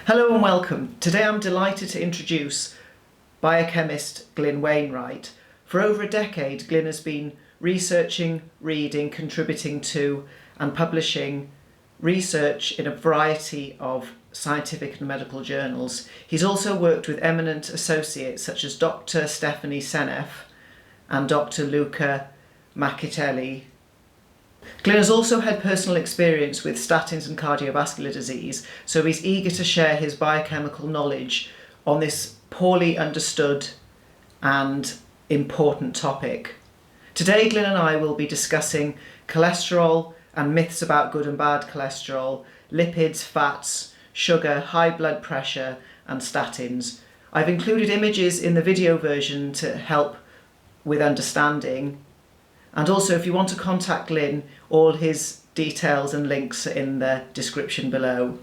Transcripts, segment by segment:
Hello and welcome. Today I'm delighted to introduce biochemist Glyn Wainwright. For over a decade, Glyn has been researching, reading, contributing to and publishing research in a variety of scientific and medical journals. He's also worked with eminent associates such as Dr. Seneff and Dr. Luca Mascitelli. Glyn has also had personal experience with statins and cardiovascular disease, so he's eager to share his biochemical knowledge on this poorly understood and important topic. Today, Glyn and I will be discussing cholesterol and myths about good and bad cholesterol, lipids, fats, sugar, high blood pressure, and statins. I've included images in the video version to help with understanding. And also, if you want to contact Glyn, all his details and links are in the description below.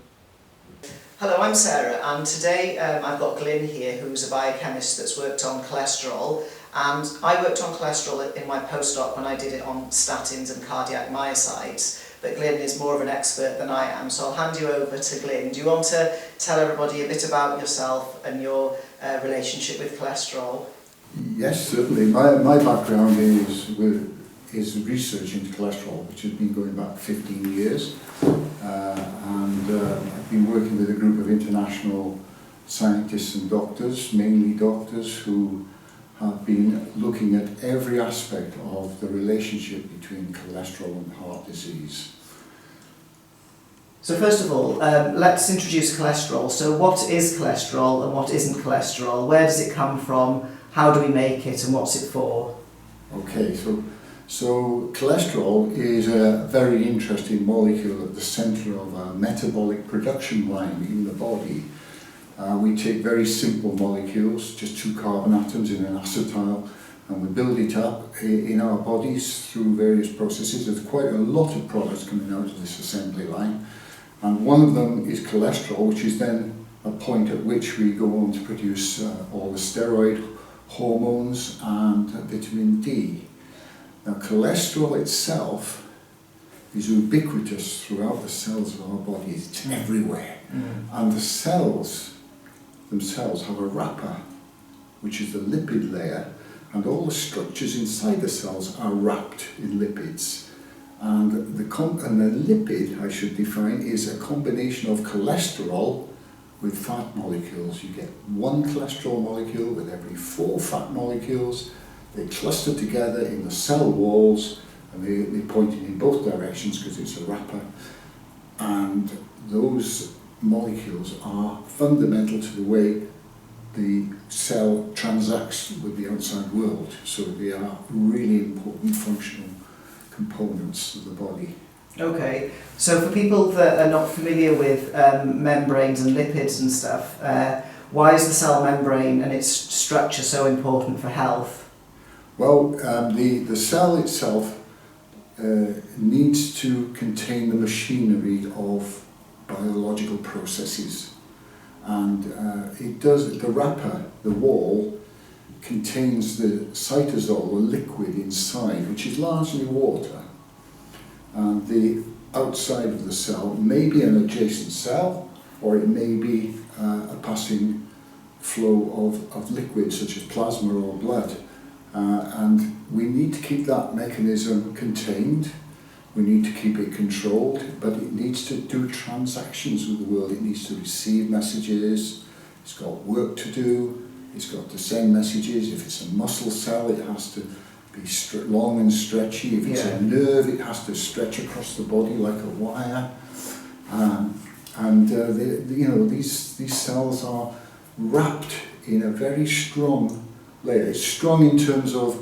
Hello, I'm Sarah, and today I've got Glyn here, who's a biochemist that's worked on cholesterol. And I worked on cholesterol in my postdoc when I did it on statins and cardiac myocytes. But Glyn is more of an expert than I am, so I'll hand you over to Glyn. Do you want to tell everybody a bit about yourself and your relationship with cholesterol? Yes, certainly. My background is research into cholesterol, which has been going back 15 years. I've been working with a group of international scientists and doctors, mainly doctors, who have been looking at every aspect of the relationship between cholesterol and heart disease. So first of all, let's introduce cholesterol. So what is cholesterol and what isn't cholesterol? Where does it come from? How do we make it and what's it for? Okay, so cholesterol is a very interesting molecule at the centre of a metabolic production line in the body. We take very simple molecules, just two carbon atoms in an acetyl, and we build it up in our bodies through various processes. There's quite a lot of products coming out of this assembly line, and one of them is cholesterol, which is then a point at which we go on to produce all the steroid hormones and vitamin D. Now, cholesterol itself is ubiquitous throughout the cells of our bodies. It's everywhere. And the cells themselves have a wrapper, which is the lipid layer, and all the structures inside the cells are wrapped in lipids. And the lipid, I should define, is a combination of cholesterol with fat molecules. You get one cholesterol molecule with every 4 fat molecules. They cluster together in the cell walls, and they're pointing in both directions because it's a wrapper. And those molecules are fundamental to the way the cell transacts with the outside world. So they are really important functional components of the body. Okay, so for people that are not familiar with membranes and lipids and stuff, why is the cell membrane and its structure so important for health? Well, the cell itself needs to contain the machinery of biological processes, and it does. The wrapper, the wall, contains the cytosol, the liquid inside, which is largely water. And the outside of the cell may be an adjacent cell, or it may be a passing flow of liquids such as plasma or blood. And we need to keep that mechanism contained, we need to keep it controlled, but it needs to do transactions with the world. It needs to receive messages, it's got work to do, it's got to send messages. If it's a muscle cell, it has to be long and stretchy. If it's a nerve, it has to stretch across the body like a wire. These cells are wrapped in a very strong layer. It's strong in terms of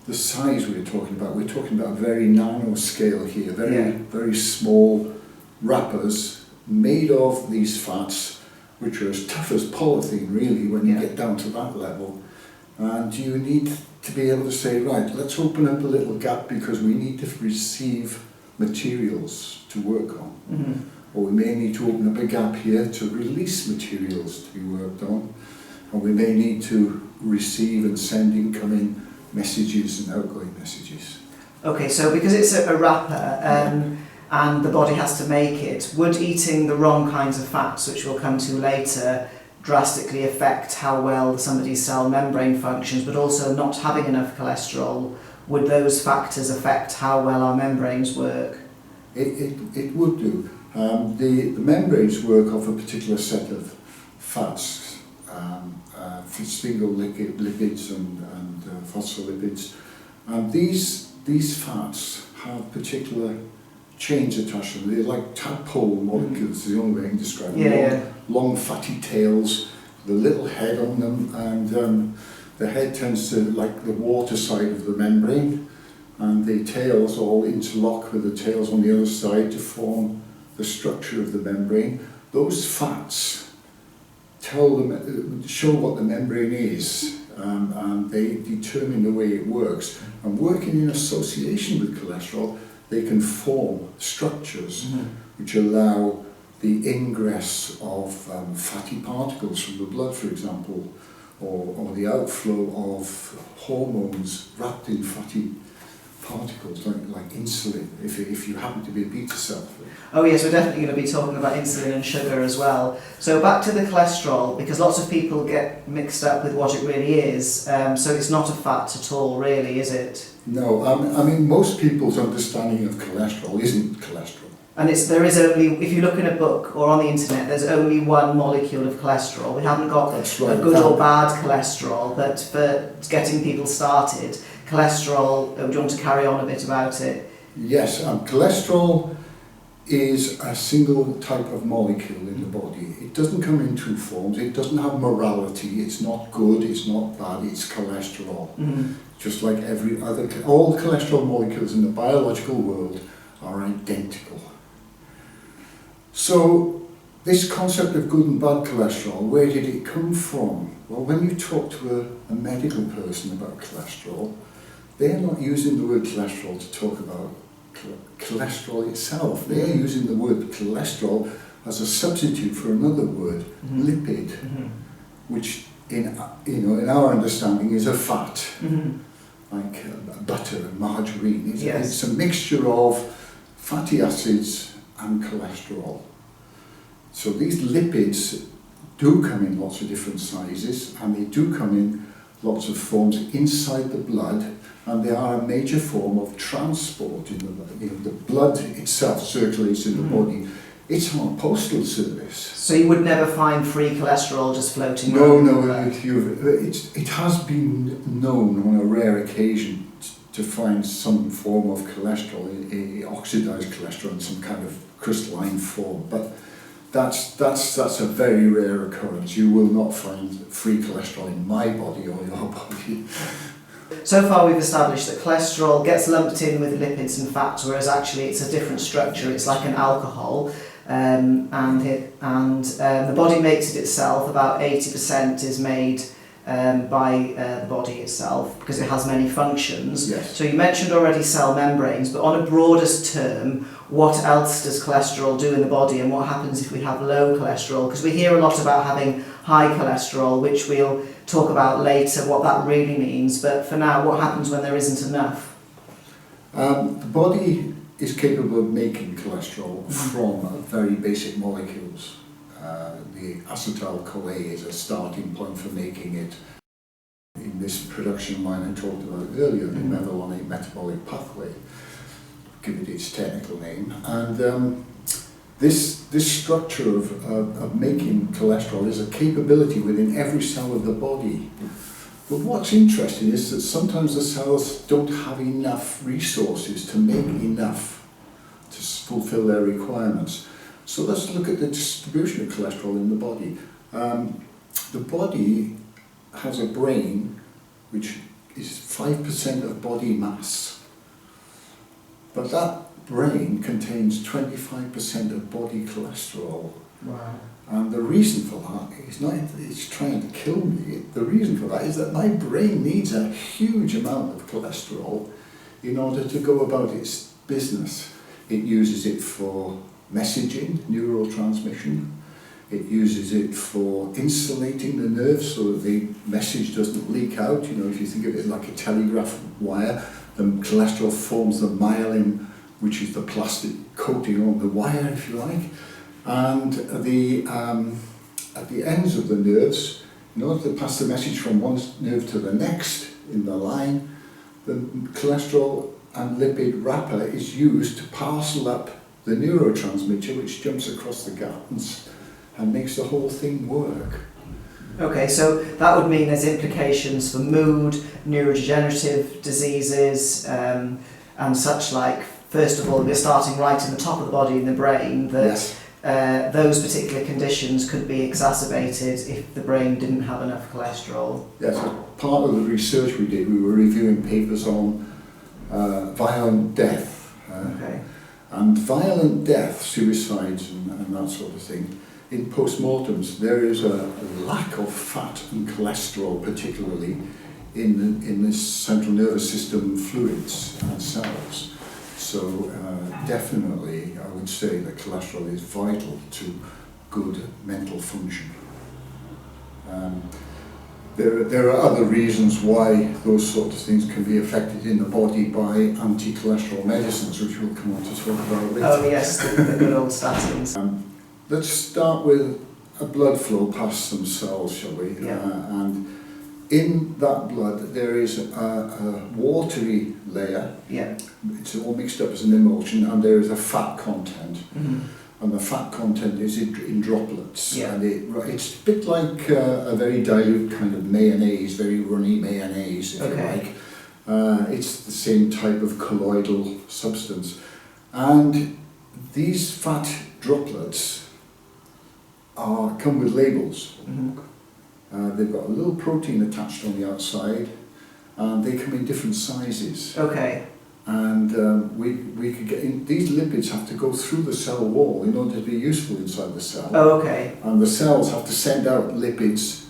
the size we're talking about. We're talking about a very nano scale here, very small wrappers made of these fats, which are as tough as polythene really when you get down to that level. And you need to be able to say, right, let's open up a little gap because we need to receive materials to work on. Mm-hmm. Or we may need to open up a gap here to release materials to be worked on. Or we may need to receive and send incoming messages and outgoing messages. Okay, so because it's a wrapper, and the body has to make it, would eating the wrong kinds of fats, which we'll come to later, drastically affect how well somebody's cell membrane functions, but also not having enough cholesterol, would those factors affect how well our membranes work? It would do. The membranes work off a particular set of fats, sphingolipids and phospholipids, and these fats have particular chains attached to them. They're like tadpole molecules, the only way I can describe them. Long fatty tails, the little head on them, and the head tends to like the water side of the membrane, and the tails all interlock with the tails on the other side to form the structure of the membrane. Those fats show what the membrane is, and they determine the way it works. And working in association with cholesterol, they can form structures which allow the ingress of fatty particles from the blood, for example, or the outflow of hormones wrapped in fatty particles like insulin, if you happen to be a beta cell. Oh yes, we're definitely going to be talking about insulin and sugar as well. So back to the cholesterol, because lots of people get mixed up with what it really is. So it's not a fat at all, really, is it? No, I mean most people's understanding of cholesterol isn't cholesterol. And there is only, if you look in a book or on the internet, there's only one molecule of cholesterol. We haven't got a good or bad cholesterol, but for getting people started, cholesterol, do you want to carry on a bit about it? Yes, cholesterol is a single type of molecule in the body. It doesn't come in two forms, it doesn't have morality, it's not good, it's not bad, it's cholesterol. Just like every other, all cholesterol molecules in the biological world are identical. So this concept of good and bad cholesterol, where did it come from? Well, when you talk to a medical person about cholesterol, they're not using the word cholesterol to talk about cholesterol itself. They're using the word cholesterol as a substitute for another word, lipid, which in our understanding is a fat, like butter and margarine. It's a mixture of fatty acids and cholesterol. So these lipids do come in lots of different sizes, and they do come in lots of forms inside the blood, and they are a major form of transport in the blood. The blood itself circulates in the body. It's on a postal service. So you would never find free cholesterol just floating around? No. It has been known on a rare occasion to find some form of cholesterol, oxidized cholesterol in some kind of crystalline form, but that's a very rare occurrence. You will not find free cholesterol in my body or your body. So far we've established that cholesterol gets lumped in with lipids and fats, whereas actually it's a different structure. It's like an alcohol, and the body makes it itself. About 80% is made by the body itself, because it has many functions. Yes. So you mentioned already cell membranes, but on a broadest term, what else does cholesterol do in the body, and what happens if we have low cholesterol? Because we hear a lot about having high cholesterol, which we'll talk about later, what that really means. But for now, what happens when there isn't enough? The body is capable of making cholesterol from very basic molecules. The acetyl-CoA is a starting point for making it. In this production line I talked about earlier, the mevalonate metabolic pathway, give it its technical name. And this structure of making cholesterol is a capability within every cell of the body. But what's interesting is that sometimes the cells don't have enough resources to make enough to fulfill their requirements. So let's look at the distribution of cholesterol in the body. The body has a brain which is 5% of body mass. But that brain contains 25% of body cholesterol. Wow. And the reason for that is not it's trying to kill me. The reason for that is that my brain needs a huge amount of cholesterol in order to go about its business. It uses it for messaging, neural transmission. It uses it for insulating the nerves so that the message doesn't leak out. You know, if you think of it like a telegraph wire, the cholesterol forms the myelin which is the plastic coating on the wire, if you like, and at the ends of the nerves, in order to pass the message from one nerve to the next in the line, the cholesterol and lipid wrapper is used to parcel up the neurotransmitter, which jumps across the gums and makes the whole thing work. Okay, so that would mean there's implications for mood, neurodegenerative diseases, and such like. First of all, we're starting right in the top of the body in the brain, that Yes. those particular conditions could be exacerbated if the brain didn't have enough cholesterol. Yes, as part of the research we did, we were reviewing papers on violent death. Okay. And violent death, suicides and that sort of thing, in postmortems, there is a lack of fat and cholesterol, particularly in the central nervous system fluids and cells. So definitely, I would say that cholesterol is vital to good mental function. There are other reasons why those sort of things can be affected in the body by anti-cholesterol medicines, which we'll come on to talk about later. Oh yes, the good old statins. Let's start with a blood flow past some cells, shall we? Yeah. And in that blood there is a watery layer. Yeah. It's all mixed up as an emulsion, and there is a fat content. Mm-hmm. And the fat content is in droplets. Yeah. And it's a bit like a very dilute kind of mayonnaise, very runny mayonnaise, if Okay. you like. It's the same type of colloidal substance. And these fat droplets come with labels. Mm-hmm. They've got a little protein attached on the outside, and they come in different sizes. Okay. And we could get in, these lipids have to go through the cell wall in order to be useful inside the cell. Oh, okay. And the cells have to send out lipids,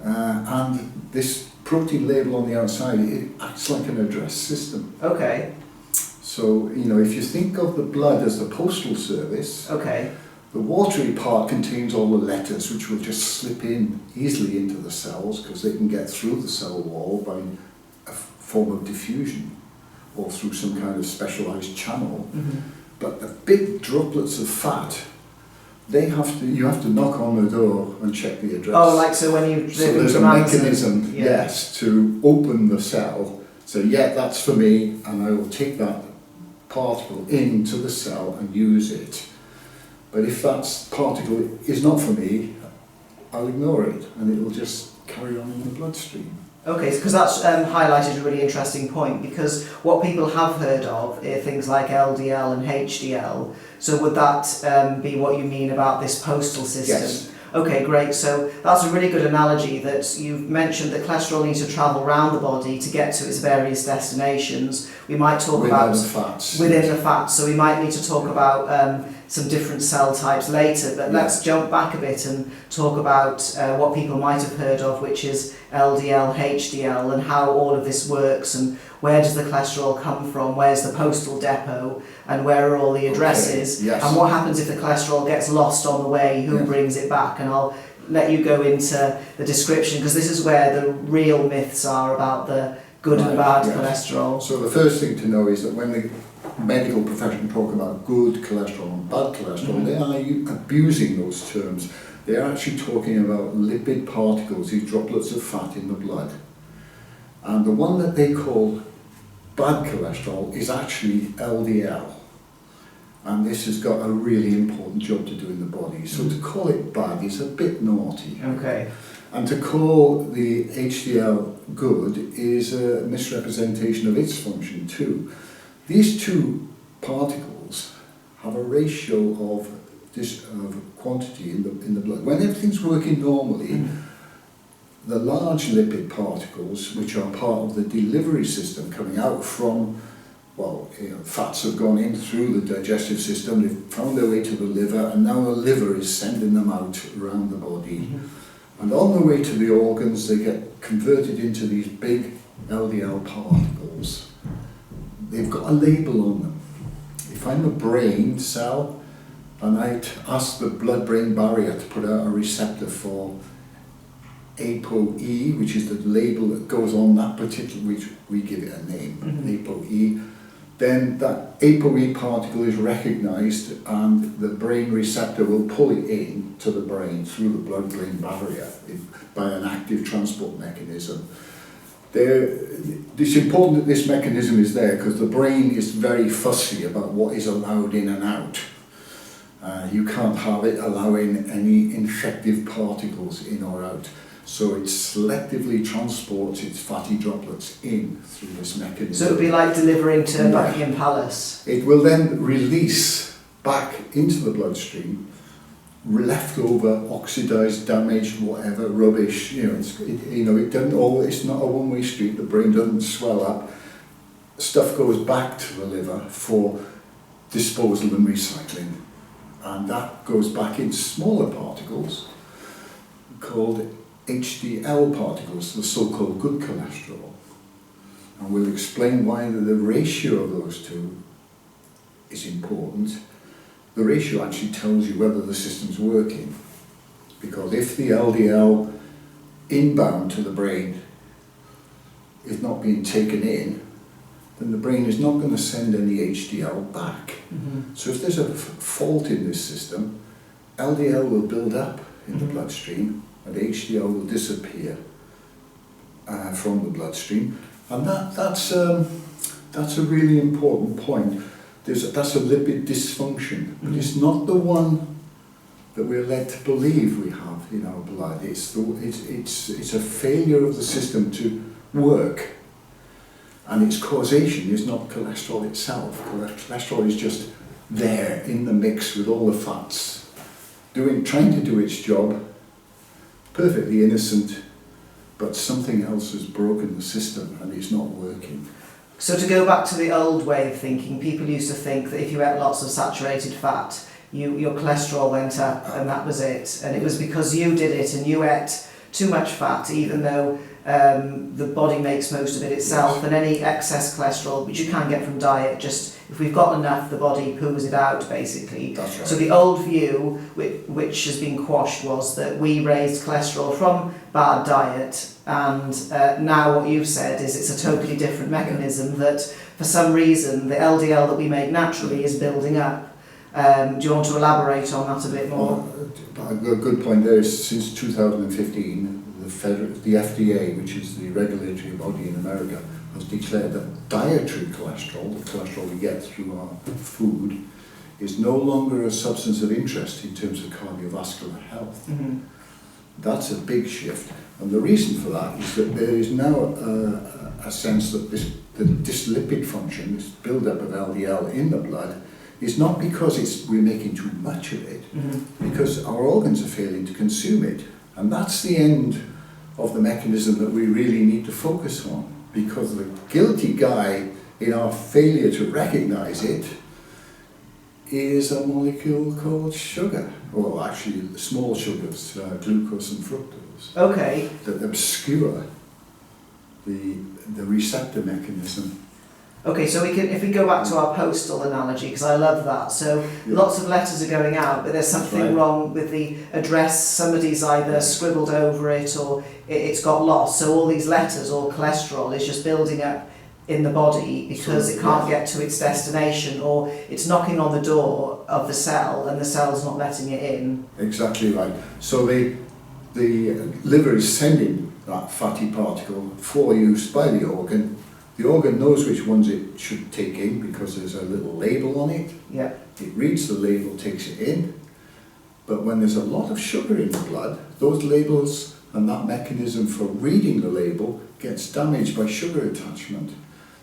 and this protein label on the outside, it acts like an address system. Okay. So, you know, if you think of the blood as the postal service, Okay. the watery part contains all the letters, which will just slip in easily into the cells because they can get through the cell wall by a form of diffusion or through some kind of specialized channel. Mm-hmm. But the big droplets of fat, you have to knock on the door and check the address. Oh, like so when you so there's a mechanism, yes, to open the cell. So yeah, that's for me, and I will take that particle into the cell and use it. But if that particle is not for me, I'll ignore it, and it will just carry on in the bloodstream. Okay, because that's highlighted a really interesting point, because what people have heard of are things like LDL and HDL. So would that be what you mean about this postal system? Yes. Okay, great. So that's a really good analogy, that you've mentioned that cholesterol needs to travel around the body to get to its various destinations. We might talk about the fats. within the fats, so we might need to talk about some different cell types later, but let's jump back a bit and talk about what people might have heard of, which is LDL, HDL, and how all of this works, and where does the cholesterol come from, where's the postal depot, and where are all the addresses, okay. Yes. and what happens if the cholesterol gets lost on the way, who brings it back. And I'll let you go into the description, because this is where the real myths are about the good and bad cholesterol. So the first thing to know is that when the medical profession talk about good cholesterol and bad cholesterol, they are abusing those terms. They're actually talking about lipid particles, these droplets of fat in the blood. And the one that they call bad cholesterol is actually LDL. And this has got a really important job to do in the body. So to call it bad is a bit naughty. Okay. And to call the HDL good is a misrepresentation of its function too. These two particles have a ratio of quantity in the blood. When everything's working normally, the large lipid particles, which are part of the delivery system coming out from, fats have gone in through the digestive system, they've found their way to the liver, and now the liver is sending them out around the body. And on the way to the organs, they get converted into these big LDL particles. They've got a label on them. If I'm a brain cell, and I ask the blood-brain barrier to put out a receptor for ApoE, which is the label that goes on that particular, which we give it a name, ApoE, then that ApoE particle is recognised and the brain receptor will pull it in to the brain through the blood-brain barrier by an active transport mechanism. It's important that this mechanism is there because the brain is very fussy about what is allowed in and out. You can't have it allowing any infective particles in or out. So it selectively transports its fatty droplets in through this mechanism. So it would be like delivering to Buckingham Palace. It will then release back into the bloodstream leftover, oxidized, damaged, whatever, rubbish. It doesn't always, it's not a one-way street. The brain doesn't swell up. Stuff goes back to the liver for disposal and recycling. And that goes back in smaller particles called HDL particles, the so-called good cholesterol. And we'll explain why the ratio of those two is important. The ratio actually tells you whether the system's working. Because if the LDL inbound to the brain is not being taken in, then the brain is not going to send any HDL back. Mm-hmm. So if there's a fault in this system, LDL will build up in the bloodstream and HDL will disappear from the bloodstream. And that's a really important point. That's a lipid dysfunction, but it's not the one that we're led to believe we have in our blood. It's a failure of the system to work, and its causation is not cholesterol itself. Cholesterol is just there in the mix with all the fats, trying to do its job, perfectly innocent, but something else has broken the system and it's not working. So to go back to the old way of thinking, people used to think that if you ate lots of saturated fat, your cholesterol went up and that was it. And it was because you did it and you ate too much fat, even though the body makes most of it itself. Yes. And any excess cholesterol, which you can get from diet, just if we've got enough, the body poos it out, basically. That's right. So the old view, which has been quashed, was that we raised cholesterol from bad diet. And now what you've said is it's a totally different mechanism that for some reason the LDL that we make naturally is building up. Do you want to elaborate on that a bit more? A good point there is since 2015 the FDA, which is the regulatory body in America, has declared that dietary cholesterol, the cholesterol we get through our food, is no longer a substance of interest in terms of cardiovascular health. Mm-hmm. That's a big shift. And the reason for that is that there is now a sense that this lipid function, this build-up of LDL in the blood, is not because we're making too much of it, because our organs are failing to consume it. And that's the end of the mechanism that we really need to focus on, because the guilty guy in our failure to recognize it is a molecule called sugar, or actually small sugars, glucose and fructose. Okay. That obscure the receptor mechanism. Okay, so if we go back to our postal analogy, because I love that. So lots of letters are going out, but there's something wrong with the address. Somebody's either scribbled over it or it's got lost. So all these letters, all cholesterol, is just building up in the body because it can't get to its destination, or it's knocking on the door of the cell and the cell's not letting it in. Exactly right. So the liver is sending that fatty particle for use by the organ. The organ knows which ones it should take in because there's a little label on it. Yeah. It reads the label, takes it in. But when there's a lot of sugar in the blood, those labels and that mechanism for reading the label gets damaged by sugar attachment.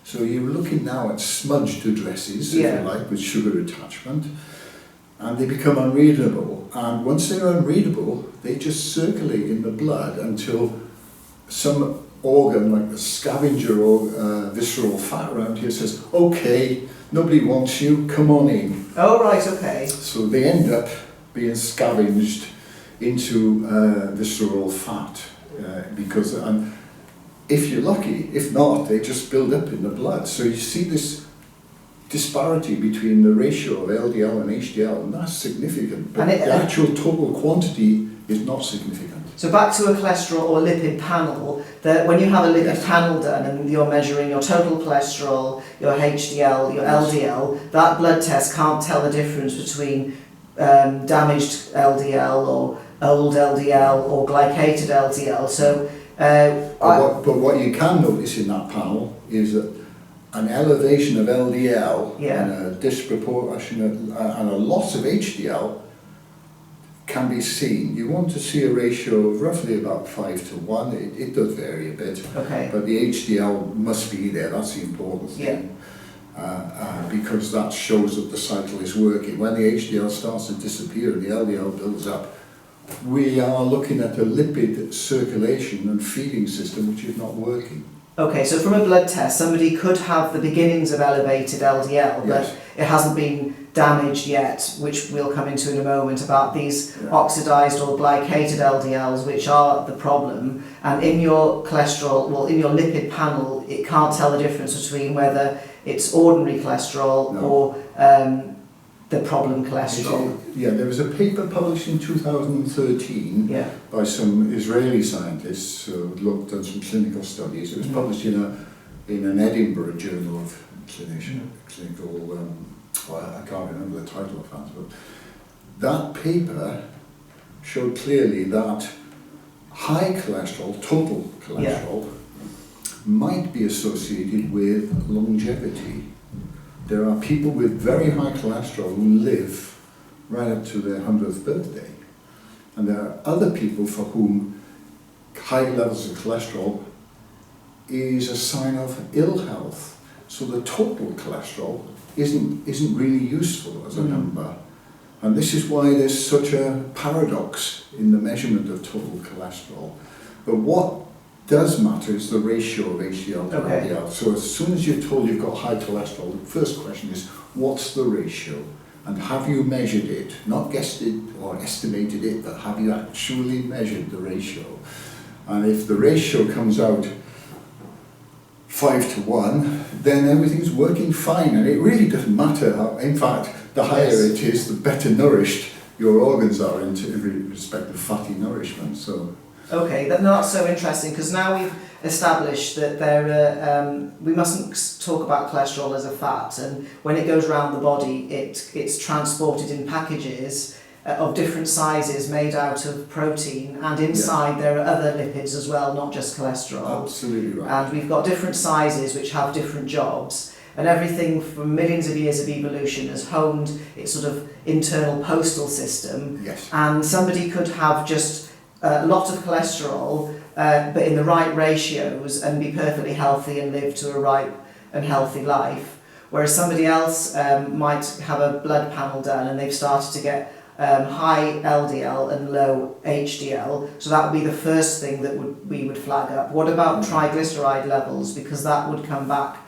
So you're looking now at smudged addresses, if you like, with sugar attachment, and they become unreadable. And once they're unreadable, they just circulate in the blood until some organ, like the scavenger or visceral fat around here, says, okay, nobody wants you, come on in. Oh, right, okay. So they end up being scavenged into visceral fat because, and if you're lucky, if not, they just build up in the blood. So you see this disparity between the ratio of LDL and HDL, and that's significant, but the actual total quantity is not significant. So back to a cholesterol or lipid panel, when you have a lipid panel done and you're measuring your total cholesterol, your HDL, your LDL, that blood test can't tell the difference between damaged LDL or old LDL or glycated LDL. So, but what you can notice in that panel is that an elevation of LDL and a disproportionate and a loss of HDL can be seen. You want to see a ratio of roughly about 5 to 1. It does vary a bit, but the HDL must be there. That's the important thing, because that shows that the cycle is working. When the HDL starts to disappear and the LDL builds up, we are looking at a lipid circulation and feeding system which is not working. Okay, so from a blood test, somebody could have the beginnings of elevated LDL, but it hasn't been damaged yet, which we'll come into in a moment, about these oxidized or glycated LDLs, which are the problem. And in your cholesterol, well, in your lipid panel, it can't tell the difference between whether it's ordinary cholesterol or the problem cholesterol. There was a paper published in 2013 by some Israeli scientists who looked at some clinical studies. It was published in an Edinburgh Journal of Clinical. I can't remember the title of that, but that paper showed clearly that high cholesterol, total cholesterol, might be associated with longevity. There are people with very high cholesterol who live right up to their 100th birthday. And there are other people for whom high levels of cholesterol is a sign of ill health. So the total cholesterol isn't really useful as a number. And this is why there's such a paradox in the measurement of total cholesterol. But what does matter is the ratio of HDL to LDL. So as soon as you're told you've got high cholesterol, the first question is, what's the ratio? And have you measured it? Not guessed it or estimated it, but have you actually measured the ratio? And if the ratio comes out 5 to 1, then everything's working fine, and it really doesn't matter how, in fact, the higher it is, the better nourished your organs are in every respect of fatty nourishment. So. Okay, that's so interesting, because now we've established that we mustn't talk about cholesterol as a fat, and when it goes around the body, it's transported in packages of different sizes made out of protein, and inside there are other lipids as well, not just cholesterol. Absolutely right. And we've got different sizes which have different jobs, and everything from millions of years of evolution has honed its sort of internal postal system. And somebody could have just a lot of cholesterol, but in the right ratios, and be perfectly healthy and live to a ripe and healthy life. Whereas somebody else might have a blood panel done and they've started to get high LDL and low HDL. So that would be the first thing that we would flag up. What about triglyceride levels? Because that would come back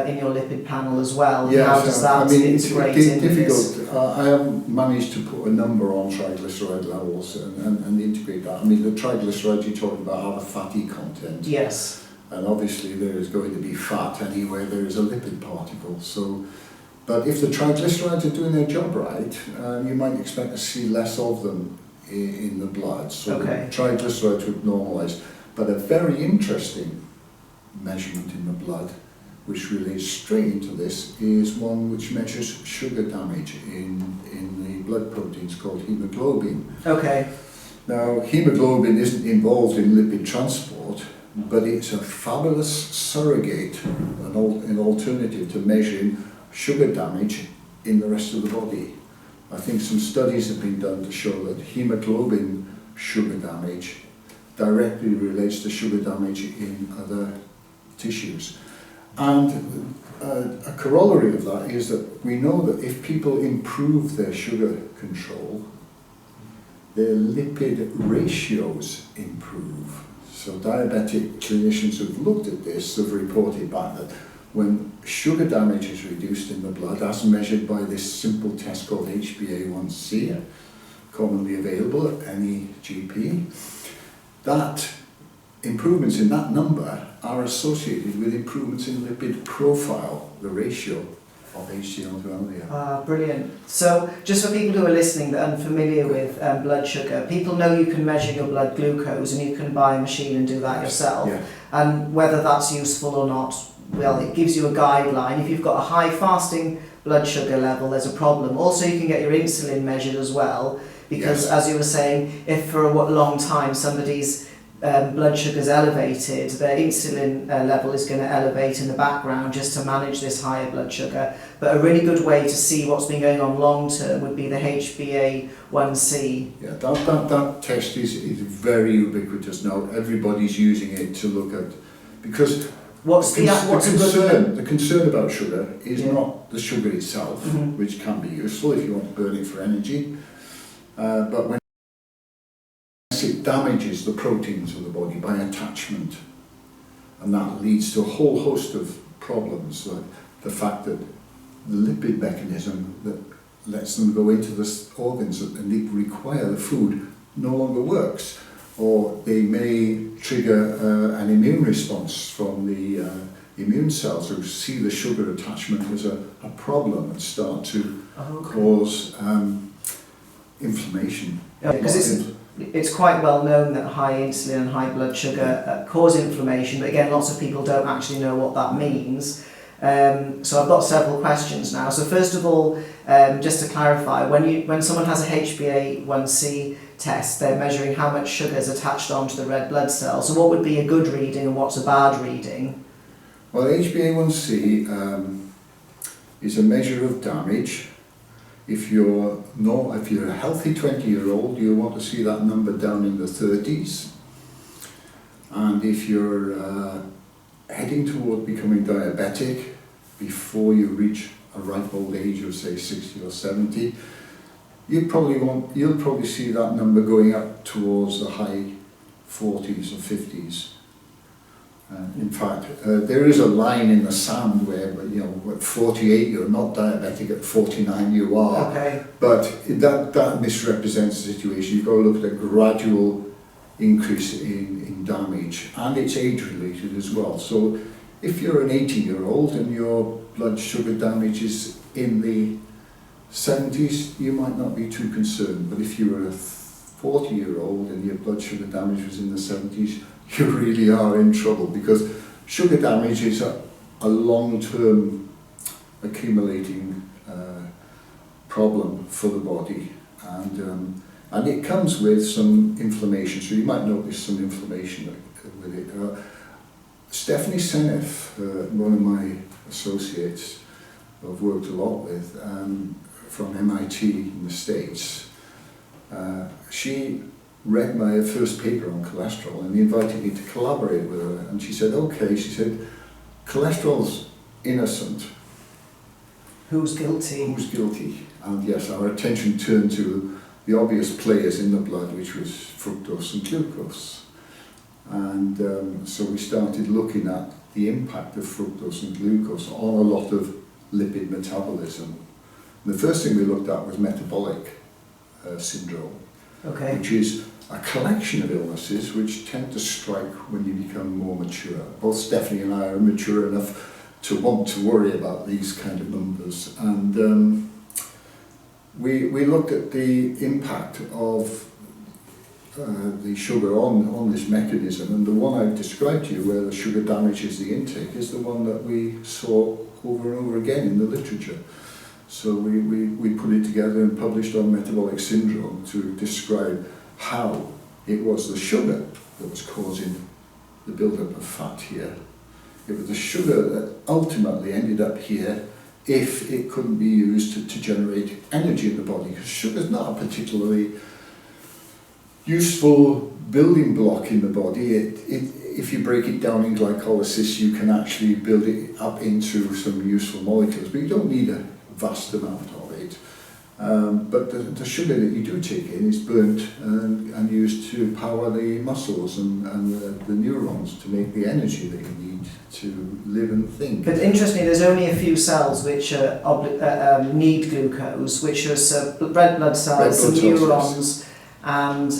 in your lipid panel as well. How does that integrate it's into difficult. this? I haven't managed to put a number on triglyceride levels and integrate that. I mean, the triglycerides you're talking about have a fatty content. Yes. And obviously there is going to be fat anywhere there is a lipid particle. So, but if the triglycerides are doing their job right, you might expect to see less of them in the blood. So the triglycerides would normalise. But a very interesting measurement in the blood, which relates straight into this, is one which measures sugar damage in the blood proteins called hemoglobin. Now, hemoglobin isn't involved in lipid transport, but it's a fabulous surrogate, an alternative to measuring sugar damage in the rest of the body. I think some studies have been done to show that hemoglobin sugar damage directly relates to sugar damage in other tissues. And a corollary of that is that we know that if people improve their sugar control, their lipid ratios improve. So diabetic clinicians who've looked at this have reported back that when sugar damage is reduced in the blood, as measured by this simple test called HbA1c, commonly available at any GP, that improvements in that number are associated with improvements in lipid profile, the ratio. HDL as well, yeah. Brilliant. So just for people who are listening that are unfamiliar with blood sugar, people know you can measure your blood glucose and you can buy a machine and do that yourself. Yeah. And whether that's useful or not, well, it gives you a guideline. If you've got a high fasting blood sugar level, there's a problem. Also, you can get your insulin measured as well, because as you were saying, if for a long time somebody's blood sugar is elevated, their insulin level is going to elevate in the background just to manage this higher blood sugar. But a really good way to see what's been going on long term would be the HbA1c. Yeah, that test is very ubiquitous now. Everybody's using it to look at, because the concern about sugar is not the sugar itself, which can be useful if you want to burn it for energy, but when it damages the proteins of the body by attachment, and that leads to a whole host of problems, like the fact that the lipid mechanism that lets them go into the organs and they require the food no longer works, or they may trigger an immune response from the immune cells who see the sugar attachment as a problem and start to cause inflammation. Because it's quite well known that high insulin and high blood sugar cause inflammation, but again, lots of people don't actually know what that means. So I've got several questions now. So first of all, just to clarify, when someone has a HbA1c test, they're measuring how much sugar is attached onto the red blood cells. So what would be a good reading and what's a bad reading? Well, HbA1c is a measure of damage. If you're a healthy 20-year-old, you want to see that number down in the 30s. And if you're heading toward becoming diabetic before you reach a ripe old age of say 60 or 70, you'll probably see that number going up towards the high 40s or 50s. In fact, there is a line in the sand where, at 48 you're not diabetic, at 49 you are. Okay. But that misrepresents the situation. You've got to look at a gradual increase in damage, and it's age related as well. So if you're an 80-year-old and your blood sugar damage is in the 70s, you might not be too concerned. But if you were a 40-year-old and your blood sugar damage was in the 70s, you really are in trouble, because sugar damage is a long-term accumulating problem for the body, and it comes with some inflammation. So you might notice some inflammation with it. Stephanie Seneff, one of my associates I've worked a lot with, from MIT in the States, she read my first paper on cholesterol and invited me to collaborate with her, and she said, okay, she said, cholesterol's innocent. Who's guilty? Who's guilty? And yes, our attention turned to the obvious players in the blood, which was fructose and glucose. And so we started looking at the impact of fructose and glucose on a lot of lipid metabolism. And the first thing we looked at was metabolic syndrome, which is a collection of illnesses which tend to strike when you become more mature. Both Stephanie and I are mature enough to want to worry about these kind of numbers, and we looked at the impact of the sugar on this mechanism, and the one I've described to you, where the sugar damages the intake, is the one that we saw over and over again in the literature. So we put it together and published on metabolic syndrome to describe how it was the sugar that was causing the buildup of fat here. It was the sugar that ultimately ended up here if it couldn't be used to generate energy in the body, because sugar is not a particularly useful building block in the body. If you break it down in glycolysis, you can actually build it up into some useful molecules, but you don't need a vast amount of it. But the sugar that you do take in is burnt and used to power the muscles and the neurons to make the energy that you need to live and think. But interestingly, there's only a few cells which need glucose, which are red blood cells, some neurons, and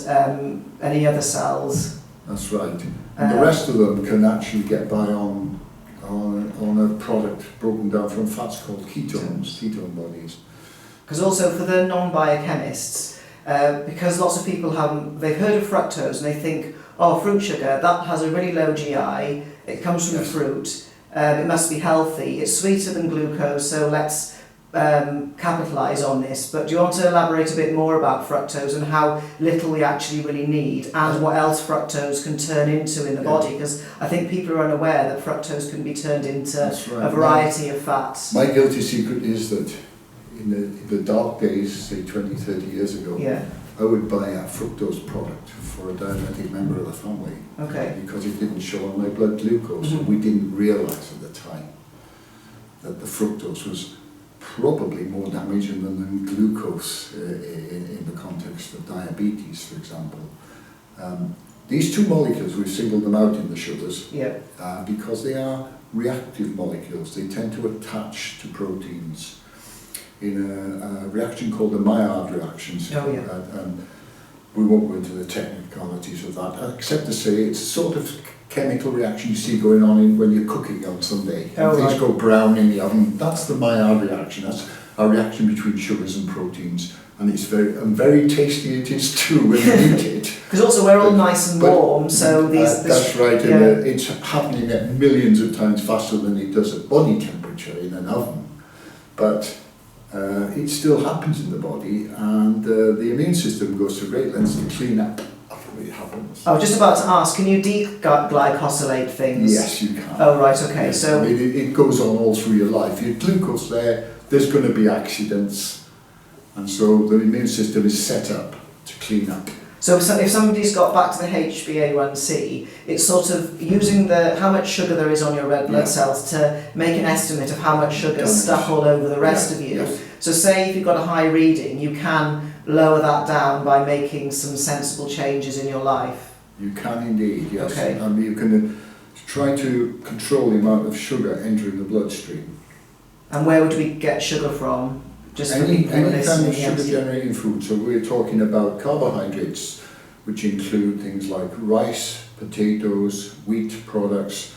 any other cells. That's right. And the rest of them can actually get by on on a product broken down from fats called ketone bodies. Because also for the non-biochemists, because lots of people they've heard of fructose and they think, oh, fruit sugar, that has a really low GI, it comes from fruit, it must be healthy, it's sweeter than glucose, so let's capitalise on this. But do you want to elaborate a bit more about fructose and how little we actually really need and what else fructose can turn into in the body? Because I think people are unaware that fructose can be turned into a variety of fats. My guilty secret is that in the dark days, say 20, 30 years ago, I would buy a fructose product for a diabetic member of the family because it didn't show on my blood glucose. We didn't realise at the time that the fructose was probably more damaging than glucose in the context of diabetes, for example. These two molecules, we've singled them out in the sugars because they are reactive molecules. They tend to attach to proteins in a reaction called the Maillard reaction. And we won't go into the technicalities of that, except to say it's a sort of chemical reaction you see going on when you're cooking on Sunday. Things go brown in the oven. That's the Maillard reaction. That's a reaction between sugars and proteins. And it's very tasty it is too when you eat it. Because also we're all nice and warm, so that's right, and it's happening at millions of times faster than it does at body temperature in an oven. But it still happens in the body, and the immune system goes to great lengths to clean up after it happens. I was just about to ask, can you de-glycosylate things? Yes, you can. Oh, right, okay. Yes. So I mean, it goes on all through your life. Your glucose there's going to be accidents, and so the immune system is set up to clean up. So if somebody's got back to the HbA1c, it's sort of using how much sugar there is on your red blood cells to make an estimate of how much sugar is stuck all over the rest of you. Yes. So say if you've got a high reading, you can lower that down by making some sensible changes in your life. You can indeed, yes. Okay. And you can try to control the amount of sugar entering the bloodstream. And where would we get sugar from? Just any kind of sugar-generating food. So we're talking about carbohydrates, which include things like rice, potatoes, wheat products.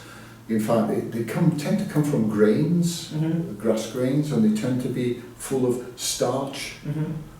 In fact, they tend to come from grains, grass grains, and they tend to be full of starch.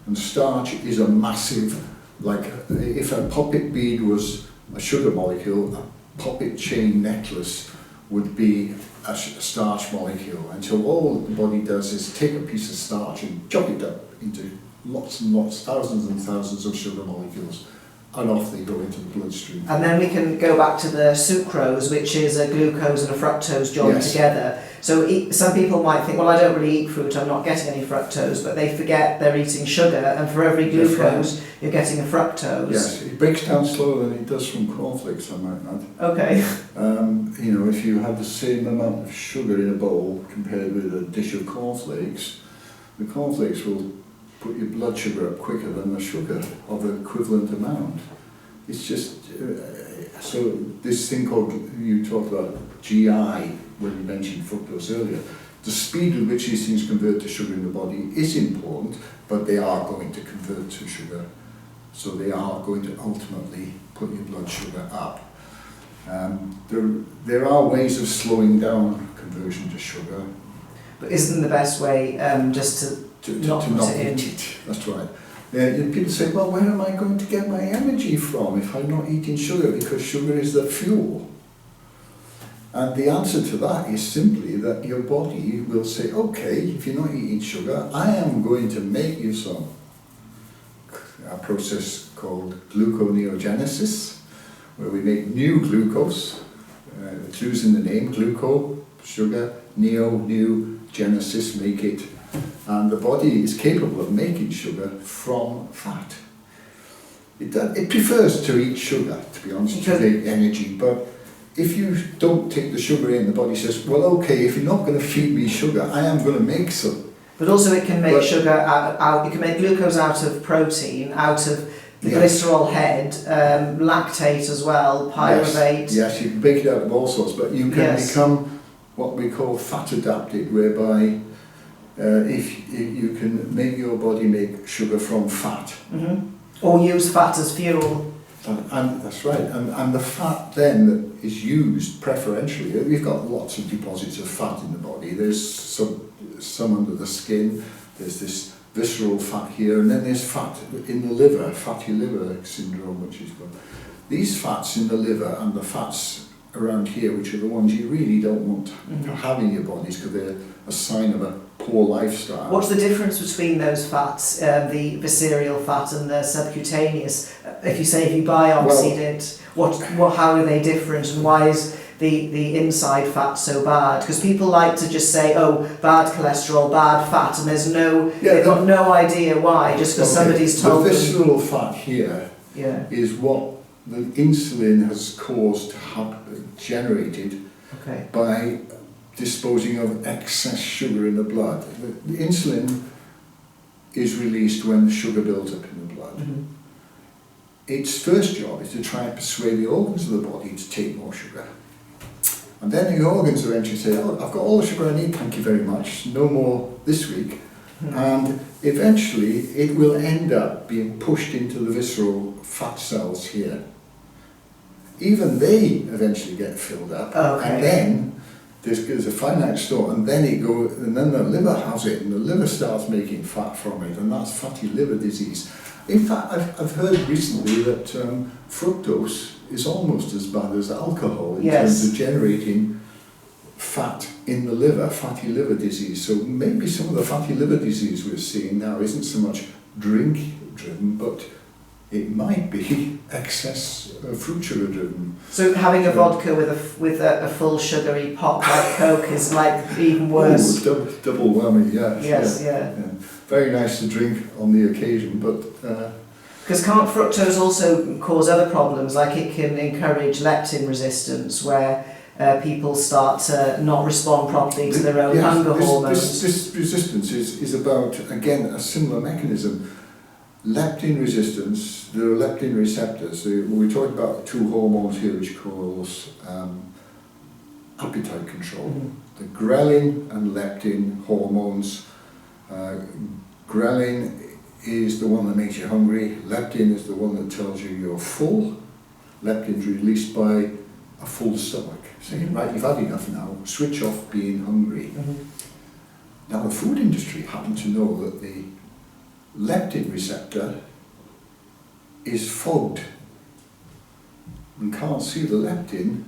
And starch is a massive, like if a poppet bead was a sugar molecule, a poppet chain necklace would be a starch molecule. And so all the body does is take a piece of starch and chop it up into lots and lots, thousands and thousands of sugar molecules, and off they go into the bloodstream. And then we can go back to the sucrose, which is a glucose and a fructose joined together. So some people might think, well, I don't really eat fruit, I'm not getting any fructose, but they forget they're eating sugar, and for every glucose, you're getting a fructose. Yes, it breaks down slower than it does from cornflakes, I might add. Okay. You know, if you have the same amount of sugar in a bowl compared with a dish of cornflakes, the cornflakes will put your blood sugar up quicker than the sugar of an equivalent amount. It's just, so this thing called, you talked about GI, when you mentioned fructose earlier, the speed with which these things convert to sugar in the body is important, but they are going to convert to sugar. So they are going to ultimately put your blood sugar up. There are ways of slowing down conversion to sugar. But isn't the best way just to not eat it? That's right. People say, well, where am I going to get my energy from if I'm not eating sugar? Because sugar is the fuel. And the answer to that is simply that your body will say, okay, if you're not eating sugar, I am going to make you some. A process called gluconeogenesis, where we make new glucose. The clue's in the name, gluco, sugar, new, genesis, make it. And the body is capable of making sugar from fat. It prefers to eat sugar, to be honest, to make energy, but if you don't take the sugar in, the body says, well, okay, if you're not going to feed me sugar, I am going to make some. But also it can make sugar it can make glucose out of protein, out of the glycerol head, lactate as well, pyruvate. Yes, you can make it out of all sorts, but you can become what we call fat adapted, whereby if you can make your body make sugar from fat. Or use fat as fuel. And that's right. And the fat then that is used preferentially, we've got lots of deposits of fat in the body. There's some under the skin, there's this visceral fat here, and then there's fat in the liver, fatty liver syndrome, which is good. These fats in the liver and the fats around here, which are the ones you really don't want to have in your bodies because they're a sign of a poor lifestyle. What's the difference between those fats, the visceral fat and the subcutaneous? If you biopsied it, how are they different, and why is the inside fat so bad? Because people like to just say, oh, bad cholesterol, bad fat, and they've got no idea why, just because somebody's told them. The visceral fat here is what the insulin has caused to have generated by disposing of excess sugar in the blood. The insulin is released when the sugar builds up in the blood. Mm-hmm. Its first job is to try and persuade the organs of the body to take more sugar. And then the organs eventually say, oh, I've got all the sugar I need, thank you very much, no more this week. Mm-hmm. And eventually it will end up being pushed into the visceral fat cells here. Even they eventually get filled up, and then there's a finite store, and then and then the liver has it, and the liver starts making fat from it, and that's fatty liver disease. In fact, I've heard recently that fructose is almost as bad as alcohol in terms of generating fat in the liver, fatty liver disease. So maybe some of the fatty liver disease we're seeing now isn't so much drink driven, but it might be excess fruit sugar driven. So having a vodka with a full sugary pop like Coke is like even worse. Oh, double whammy, yeah. Yes, yeah. Very nice to drink on the occasion, but because can't fructose also cause other problems? Like it can encourage leptin resistance, where people start to not respond properly to their own hunger hormones. This resistance is about, again, a similar mechanism. Leptin resistance, there are leptin receptors. We talked about two hormones here which cause appetite control. Mm-hmm. The ghrelin and leptin hormones. Ghrelin is the one that makes you hungry. Leptin is the one that tells you you're full. Leptin is released by a full stomach, saying, right, you've had enough now, switch off being hungry. Mm-hmm. Now the food industry happen to know that the leptin receptor is fogged and can't see the leptin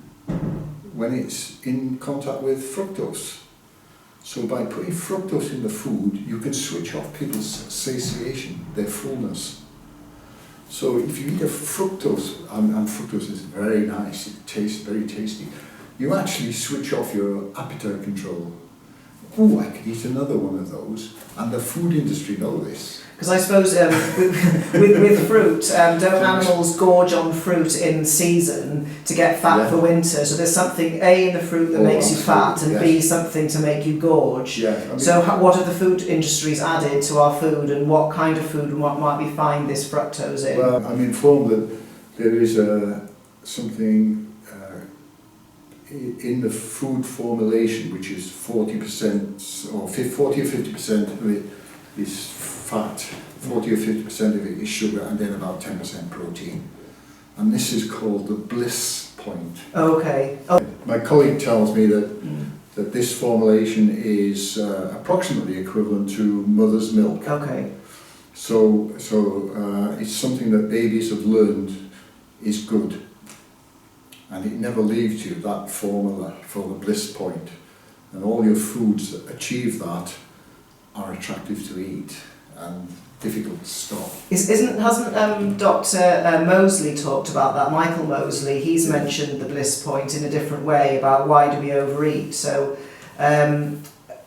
when it's in contact with fructose. So by putting fructose in the food, you can switch off people's satiation, their fullness. So if you eat a fructose, and fructose is very nice, it tastes very tasty, you actually switch off your appetite control. Oh, I could eat another one of those, and the food industry know this. Because I suppose with fruit, don't animals gorge on fruit in season to get fat for winter? So there's something A in the fruit that makes you fat, and B something to make you gorge. Yeah, I mean, so what have the food industries added to our food, and what kind of food and what might we find this fructose in? Well, I'm informed that there is something in the food formulation which is 40% or 40 or 50% of it is fat, 40 or 50% of it is sugar, and then about 10% protein. And this is called the bliss point. Okay. My colleague tells me that this formulation is approximately equivalent to mother's milk. Okay. So it's something that babies have learned is good. And it never leaves you, that formula for the bliss point. And all your foods that achieve that are attractive to eat and difficult to stop. Hasn't Dr. Mosley talked about that? Michael Mosley, he's mentioned the bliss point in a different way about why do we overeat. So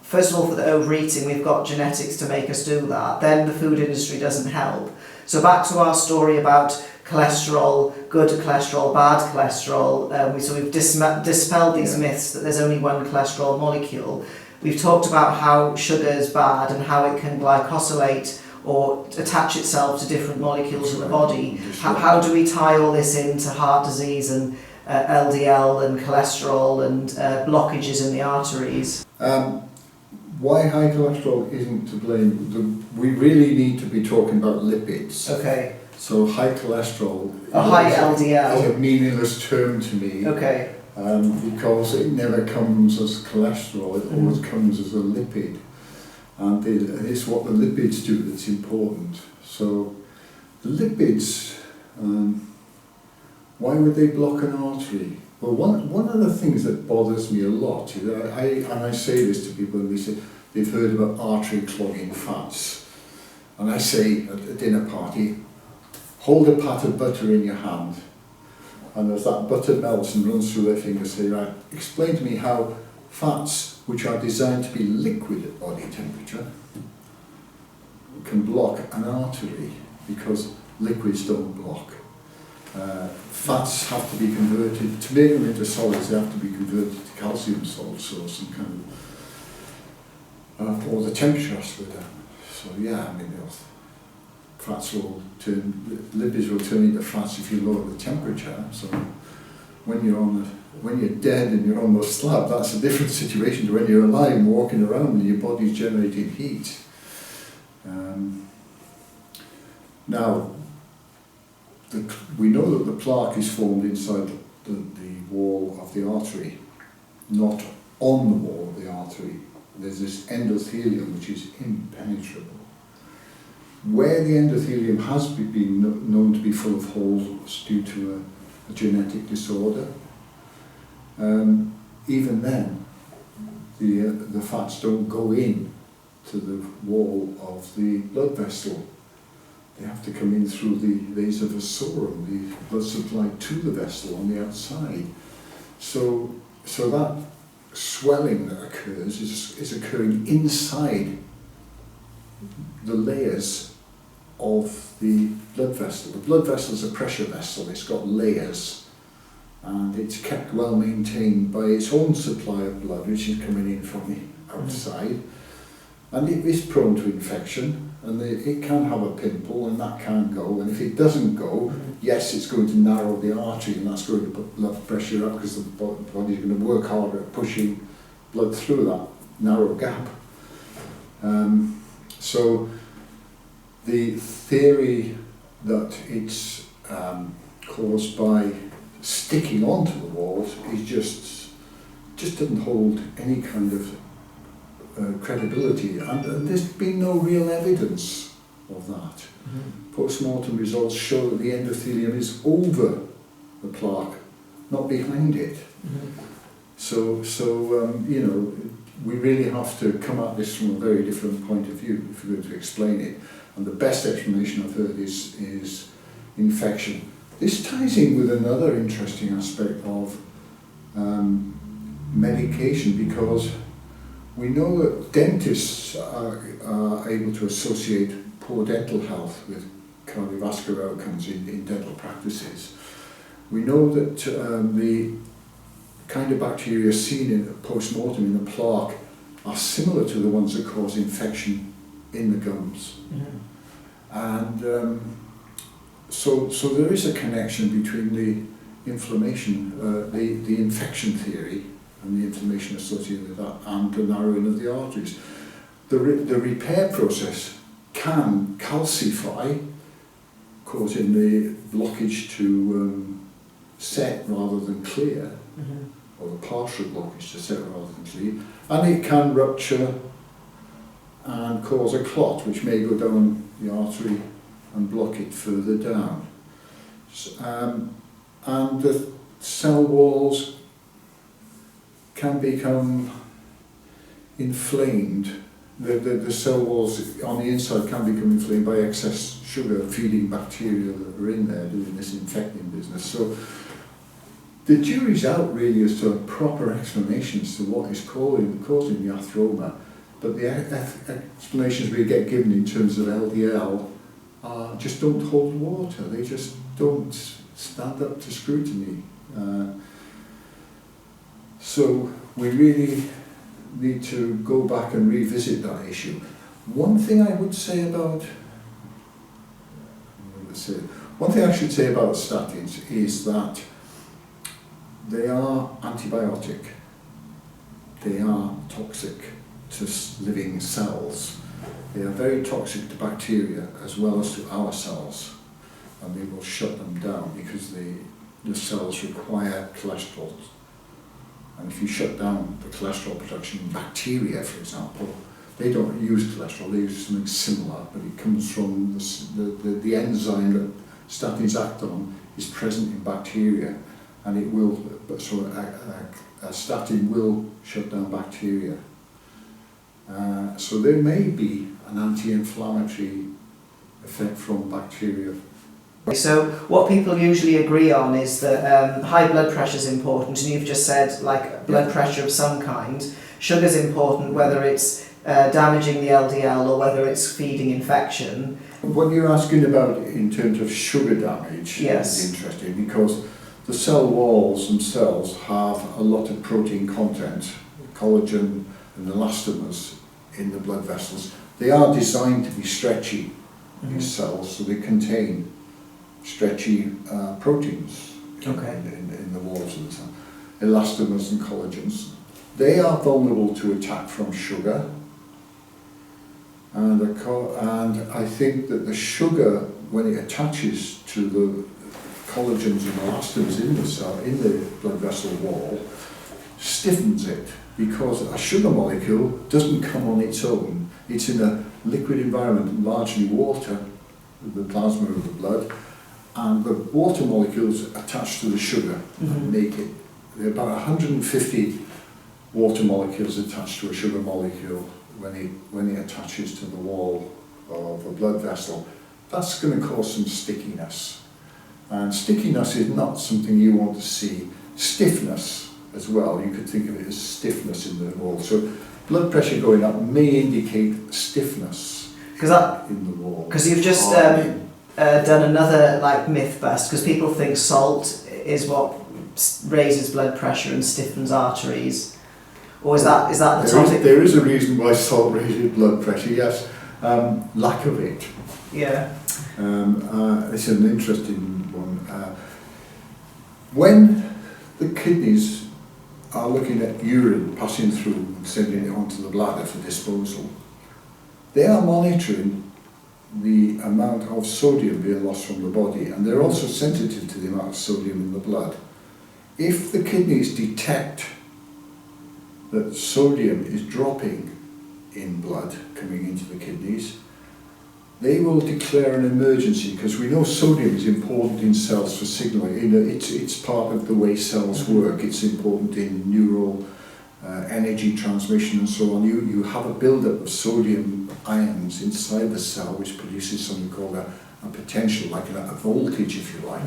first of all, for the overeating, we've got genetics to make us do that. Then the food industry doesn't help. So back to our story about cholesterol, good cholesterol, bad cholesterol. We've dispelled these myths that there's only one cholesterol molecule. We've talked about how sugar is bad and how it can glycosylate or attach itself to different molecules in the body. How do we tie all this into heart disease and LDL and cholesterol and blockages in the arteries? Why high cholesterol isn't to blame, we really need to be talking about lipids. Okay. So high cholesterol high is LDL. a meaningless term to me. Okay. Because it never comes as cholesterol, it always comes as a lipid. And it's what the lipids do that's important. So the lipids, why would they block an artery? Well, one of the things that bothers me a lot is I say this to people and they say they've heard about artery clogging fats. And I say at a dinner party, hold a pat of butter in your hand. And as that butter melts and runs through their fingers, say, right, explain to me how fats, which are designed to be liquid at body temperature, can block an artery, because liquids don't block. Fats have to be converted, to make them into solids, they have to be converted to calcium salts or some kind of, or the temperature has to go down. So yeah, I mean, fats will turn, lipids will turn into fats if you lower the temperature. So when you're dead and you're on the slab, that's a different situation to when you're alive and walking around and your body's generating heat. Now, we know that the plaque is formed inside the wall of the artery, not on the wall of the artery. There's this endothelium which is impenetrable. Where the endothelium has been known to be full of holes due to a genetic disorder, even then the fats don't go in to the wall of the blood vessel. They have to come in through the vasa vasorum, the blood supply to the vessel on the outside. So that swelling that occurs is occurring inside the layers of the blood vessel. The blood vessel is a pressure vessel, it's got layers, and it's kept well maintained by its own supply of blood, which is coming in from the outside. And it is prone to infection, and it can have a pimple, and that can go, and if it doesn't go, yes, it's going to narrow the artery, and that's going to put blood pressure up, because the body's going to work harder at pushing blood through that narrow gap. So the theory that it's caused by sticking onto the walls is just doesn't hold any kind of credibility, and there's been no real evidence of that. Post-mortem results show that the endothelium is over the plaque, not behind it. So you know, we really have to come at this from a very different point of view if we're going to explain it. And the best explanation I've heard is infection. This ties in with another interesting aspect of medication, because we know that dentists are able to associate poor dental health with cardiovascular outcomes in dental practices. We know that the kind of bacteria seen in post-mortem in the plaque are similar to the ones that cause infection in the gums. And so there is a connection between the inflammation, the infection theory, and the inflammation associated with that, and the narrowing of the arteries. The repair process can calcify, causing the blockage to set rather than clear, or the partial blockage to set rather than clear, and it can rupture and cause a clot, which may go down the artery and block it further down. And the cell walls can become inflamed. The cell walls on the inside can become inflamed by excess sugar feeding bacteria that are in there doing this infecting business. So the jury's out really as to a proper explanation as to what is causing the atheroma, but the explanations we get given in terms of LDL just don't hold water. They just don't stand up to scrutiny. So we really need to go back and revisit that issue. One thing I should say about statins is that they are antibiotic. They are toxic to living cells. They are very toxic to bacteria as well as to our cells. and they will shut them down because the cells require cholesterol. And if you shut down the cholesterol production in bacteria, for example, they don't use cholesterol, they use something similar, but it comes from the enzyme that statins act on is present in bacteria, and it will, so a statin will shut down bacteria. So there may be an anti-inflammatory effect from bacteria. So what people usually agree on is that high blood pressure is important, and you've just said like blood pressure of some kind. Sugar's important, whether it's damaging the LDL or whether it's feeding infection. What you're asking about in terms of sugar damage is interesting, because the cell walls themselves have a lot of protein content, collagen and elastomers in the blood vessels. They are designed to be stretchy, these cells, so they contain stretchy proteins in the walls of the cell, elastomers and collagens. They are vulnerable to attack from sugar, and I think that the sugar, when it attaches to the collagens and elastomers in the cell, in the blood vessel wall, stiffens it, because a sugar molecule doesn't come on its own. It's in a liquid environment, largely water, the plasma of the blood, and the water molecules attach to the sugar and make it. There are about 150 water molecules attached to a sugar molecule when it attaches to the wall of a blood vessel. That's going to cause some stickiness. And stickiness is not something you want to see. Stiffness as well, you could think of it as stiffness in the wall. So blood pressure going up may indicate stiffness in the wall. Because you've just done another myth bust, because people think salt is what raises blood pressure and stiffens arteries. Or is that the topic? There is a reason why salt raises blood pressure, yes. Lack of it. Yeah. It's an interesting one. When the kidneys are looking at urine passing through and sending it onto the bladder for disposal, they are monitoring the amount of sodium being lost from the body, and they're also sensitive to the amount of sodium in the blood. If the kidneys detect that sodium is dropping in blood coming into the kidneys, they will declare an emergency, because we know sodium is important in cells for signaling. It's part of the way cells work. It's important in neural energy transmission and so on. You have a build-up of sodium ions inside the cell, which produces something called a potential, like a voltage, if you like.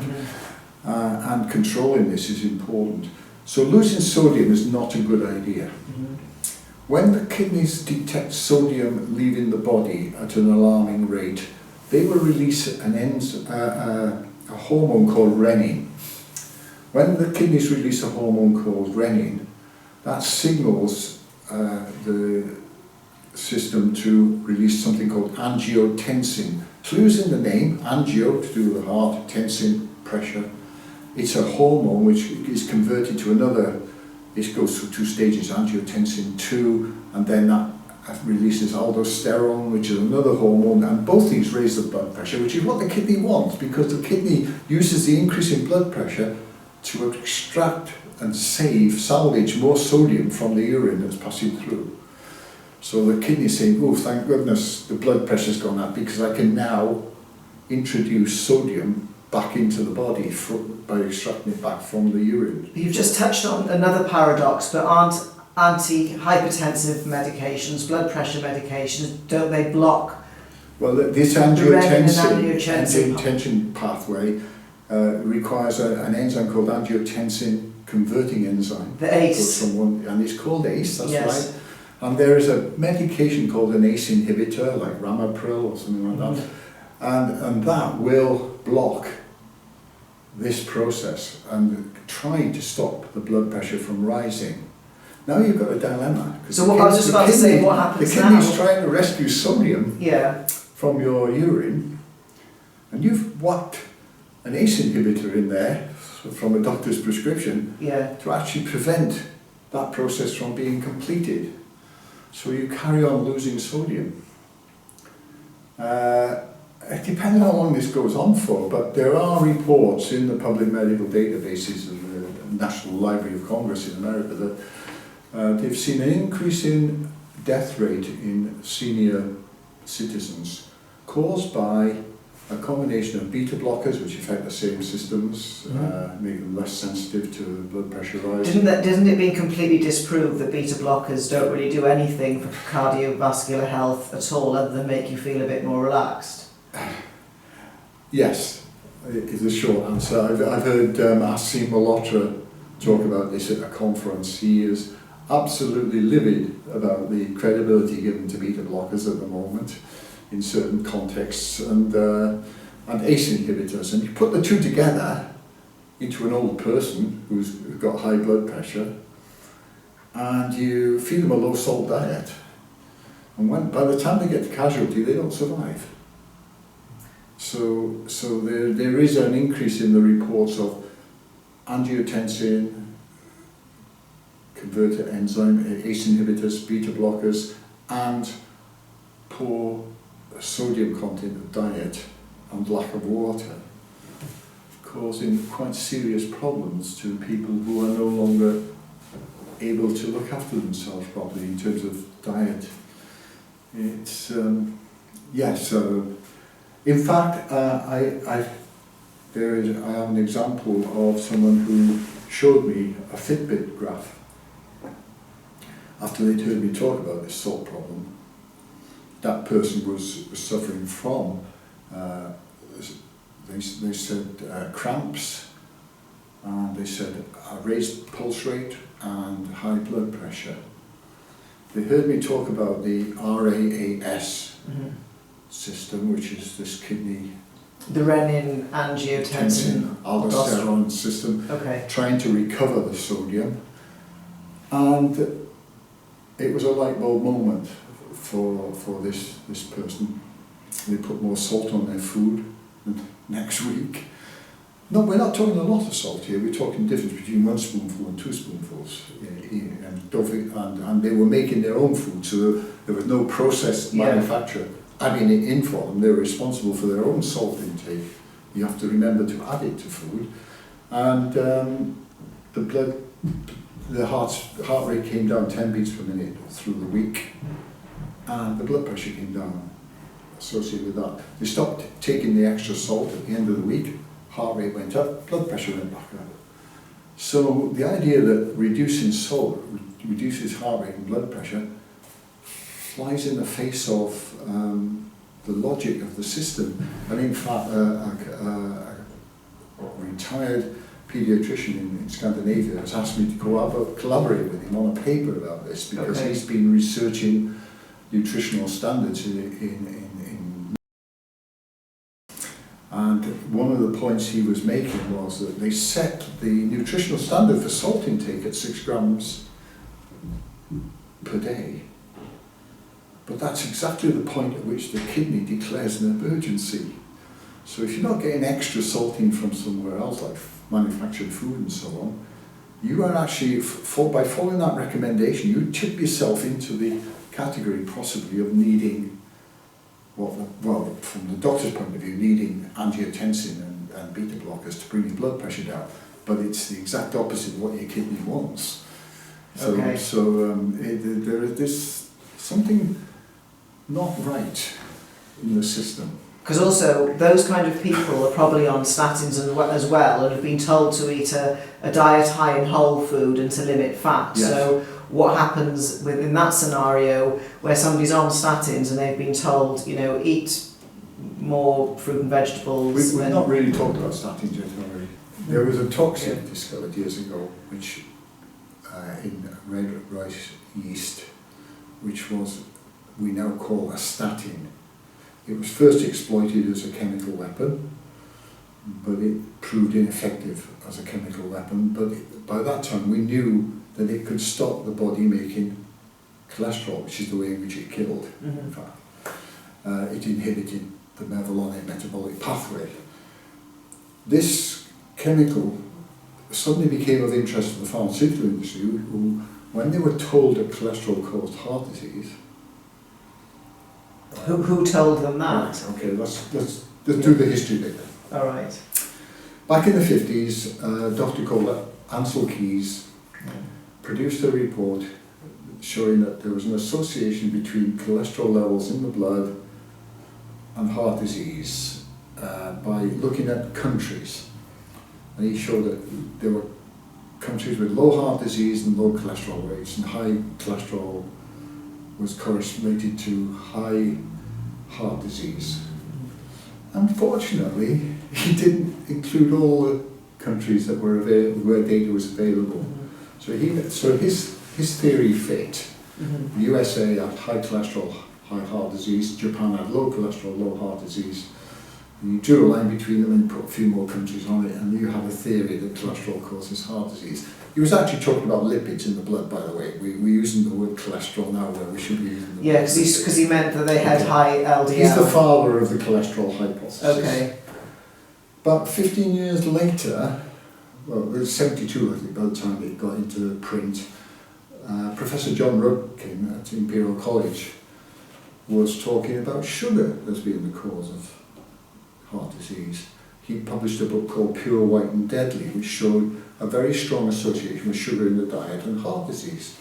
And controlling this is important. So losing sodium is not a good idea. When the kidneys detect sodium leaving the body at an alarming rate, they will release a hormone called renin. When the kidneys release a hormone called renin, that signals the system to release something called angiotensin. Clues in the name: angio to do with the heart, tensin, pressure. It's a hormone which is converted to another. It goes through two stages: angiotensin 2, and then that releases aldosterone, which is another hormone, and both these raise the blood pressure, which is what the kidney wants, because the kidney uses the increase in blood pressure to extract and salvage more sodium from the urine that's passing through. So the kidney is saying, oh, thank goodness the blood pressure's gone up, because I can now introduce sodium back into the body by extracting it back from the urine. You've just touched on another paradox, but aren't anti-hypertensive medications, blood pressure medications, don't they block? Well, this angiotensin pathway requires an enzyme called angiotensin converting enzyme. The ACE. And it's called ACE, that's yes. right. And there is a medication called an ACE inhibitor, like Ramipril or something like that, and that will block this process and try to stop the blood pressure from rising. Now you've got a dilemma. So what I was just about to say, what happens now? The kidney's trying to rescue sodium from your urine, and you've whacked an ACE inhibitor in there from a doctor's prescription to actually prevent that process from being completed. So you carry on losing sodium. A it depends how long this goes on for, but there are reports in the public medical databases of the National Library of Congress in America that they've seen an increase in death rate in senior citizens caused by a combination of beta blockers, which affect the same systems, make them less sensitive to blood pressure rise. Didn't it been completely disproved that beta blockers don't really do anything for cardiovascular health at all, other than make you feel a bit more relaxed? Yes, is the short answer. I've heard Asim Malhotra talk about this at a conference. He is absolutely livid about the credibility given to beta blockers at the moment in certain contexts, and ACE inhibitors. And you put the two together into an old person who's got high blood pressure, and you feed them a low salt diet, and by the time they get to casualty, they don't survive. So there is an increase in the reports of angiotensin, converter enzyme, ACE inhibitors, beta blockers, and poor sodium content of diet and lack of water, causing quite serious problems to people who are no longer able to look after themselves properly in terms of diet. It's in fact, I have an example of someone who showed me a Fitbit graph after they'd heard me talk about this salt problem. That person was suffering from, they said cramps, and they said a raised pulse rate and high blood pressure. They heard me talk about the RAAS system, which is this kidney, the renin angiotensin aldosterone system, trying to recover the sodium. And it was a light bulb moment for this person. They put more salt on their food, and next week, no, we're not talking a lot of salt here, we're talking the difference between 1 spoonful and 2 spoonfuls, and they were making their own food, so there was no processed manufacturer adding it in for them. They're responsible for their own salt intake. You have to remember to add it to food, and the heart rate came down 10 beats per minute through the week, and the blood pressure came down associated with that. They stopped taking the extra salt at the end of the week, heart rate went up, blood pressure went back up. So the idea that reducing salt reduces heart rate and blood pressure flies in the face of the logic of the system. And in fact, a retired paediatrician in Scandinavia has asked me to collaborate with him on a paper about this, because he's been researching nutritional standards and one of the points he was making was that they set the nutritional standard for salt intake at 6 grams per day. But that's exactly the point at which the kidney declares an emergency. So if you're not getting extra salt in from somewhere else, like manufactured food and so on, you are actually, by following that recommendation, you tip yourself into the category possibly of needing, well, from the doctor's point of view, needing angiotensin and beta blockers to bring your blood pressure down. But it's the exact opposite of what your kidney wants. So there is something not right in the system. Because also, those kind of people are probably on statins as well, and have been told to eat a diet high in whole food and to limit fat. Yes. So what happens within that scenario where somebody's on statins and they've been told, eat more fruit and vegetables? We've not really talked about statins yet, have we? There was a toxin discovered years ago, which in red rice yeast, which we now call a statin. It was first exploited as a chemical weapon, but it proved ineffective as a chemical weapon. But by that time we knew that it could stop the body making cholesterol, which is the way in which it killed, in fact. It inhibited the mevalonic metabolic pathway. This chemical suddenly became of interest to the pharmaceutical industry, who, when they were told that cholesterol caused heart disease, Who told them that? okay, let's Let's do the history bit then. All right. Back in the 50s, a doctor called Ansel Keys produced a report showing that there was an association between cholesterol levels in the blood and heart disease by looking at countries. And he showed that there were countries with low heart disease and low cholesterol rates, and high cholesterol was correlated to high heart disease. Unfortunately, he didn't include all the countries that were where data was available. So his theory fit. The USA had high cholesterol, high heart disease. Japan had low cholesterol, low heart disease. And you drew a line between them and put a few more countries on it, and you have a theory that cholesterol causes heart disease. He was actually talking about lipids in the blood, by the way. We're using the word cholesterol now where we should be using the Yeah, because he meant that they had high LDL. He's the father of the cholesterol hypothesis. Okay. About 15 years later, well, it was 72 I think by the time it got into print, Professor John Rudkin at Imperial College was talking about sugar as being the cause of heart disease. He published a book called Pure, White and Deadly, which showed a very strong association with sugar in the diet and heart disease.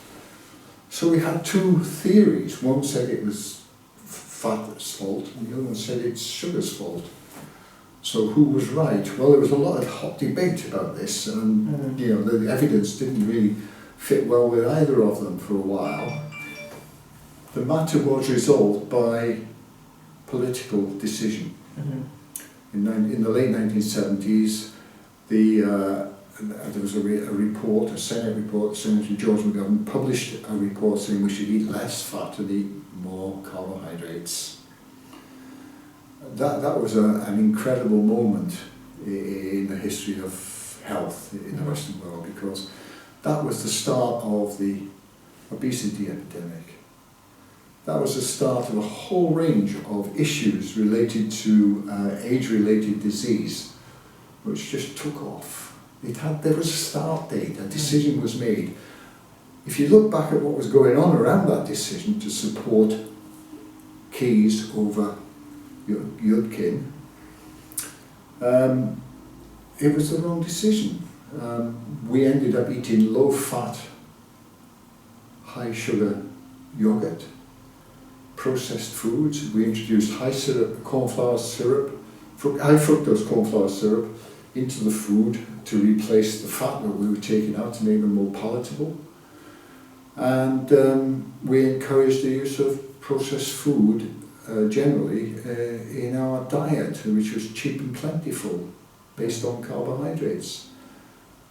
So we had two theories. One said it was fat's fault, and the other one said it's sugar's fault. So who was right? Well, there was a lot of hot debate about this, and the evidence didn't really fit well with either of them for a while. The matter was resolved by political decision. In the late 1970s, there was a report, a Senate report, Senator George McGovern published a report saying we should eat less fat and eat more carbohydrates. That was an incredible moment in the history of health in the Western world, because that was the start of the obesity epidemic. That was the start of a whole range of issues related to age-related disease, which just took off. There was a start date, a decision was made. If you look back at what was going on around that decision to support Keys over Yudkin, it was the wrong decision. We ended up eating low-fat, high-sugar yogurt, processed foods. We introduced high fructose corn flour syrup into the food to replace the fat that we were taking out to make them more palatable. And we encouraged the use of processed food generally in our diet, which was cheap and plentiful, based on carbohydrates.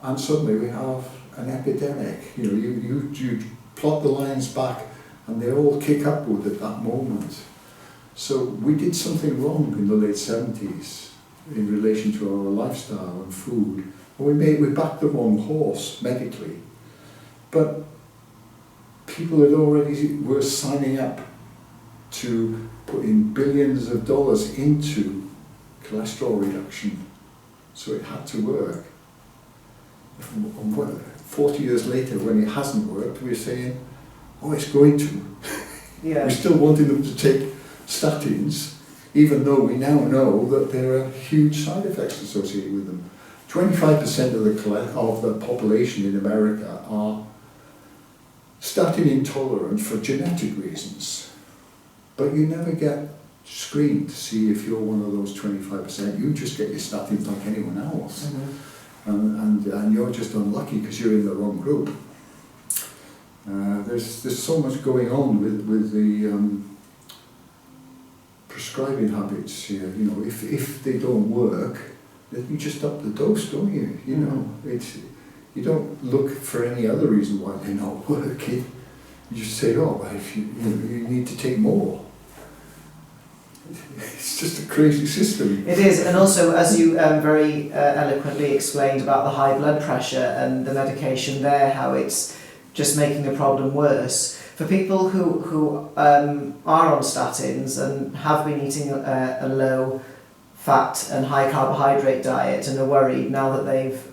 And suddenly we have an epidemic. You plot the lines back and they all kick upward at that moment. So we did something wrong in the late 70s in relation to our lifestyle and food. And we backed the wrong horse medically. But people had already were signing up to put in billions of dollars into cholesterol reduction. So it had to work. 40 years later, when it hasn't worked, we're saying, oh, it's going to. Yeah. We're still wanting them to take statins, even though we now know that there are huge side effects associated with them. 25% of the population in America are statin intolerant for genetic reasons. But you never get screened to see if you're one of those 25%. You just get your statins like anyone else. And you're just unlucky because you're in the wrong group. There's so much going on with the prescribing habits here. If they don't work, then you just up the dose, don't you? You don't look for any other reason why they're not working. You just say, oh, well, if you need to take more. It's just a crazy system. It is, and also, as you very eloquently explained about the high blood pressure and the medication there, how it's just making the problem worse. For people who are on statins and have been eating a low fat and high carbohydrate diet and are worried now that they've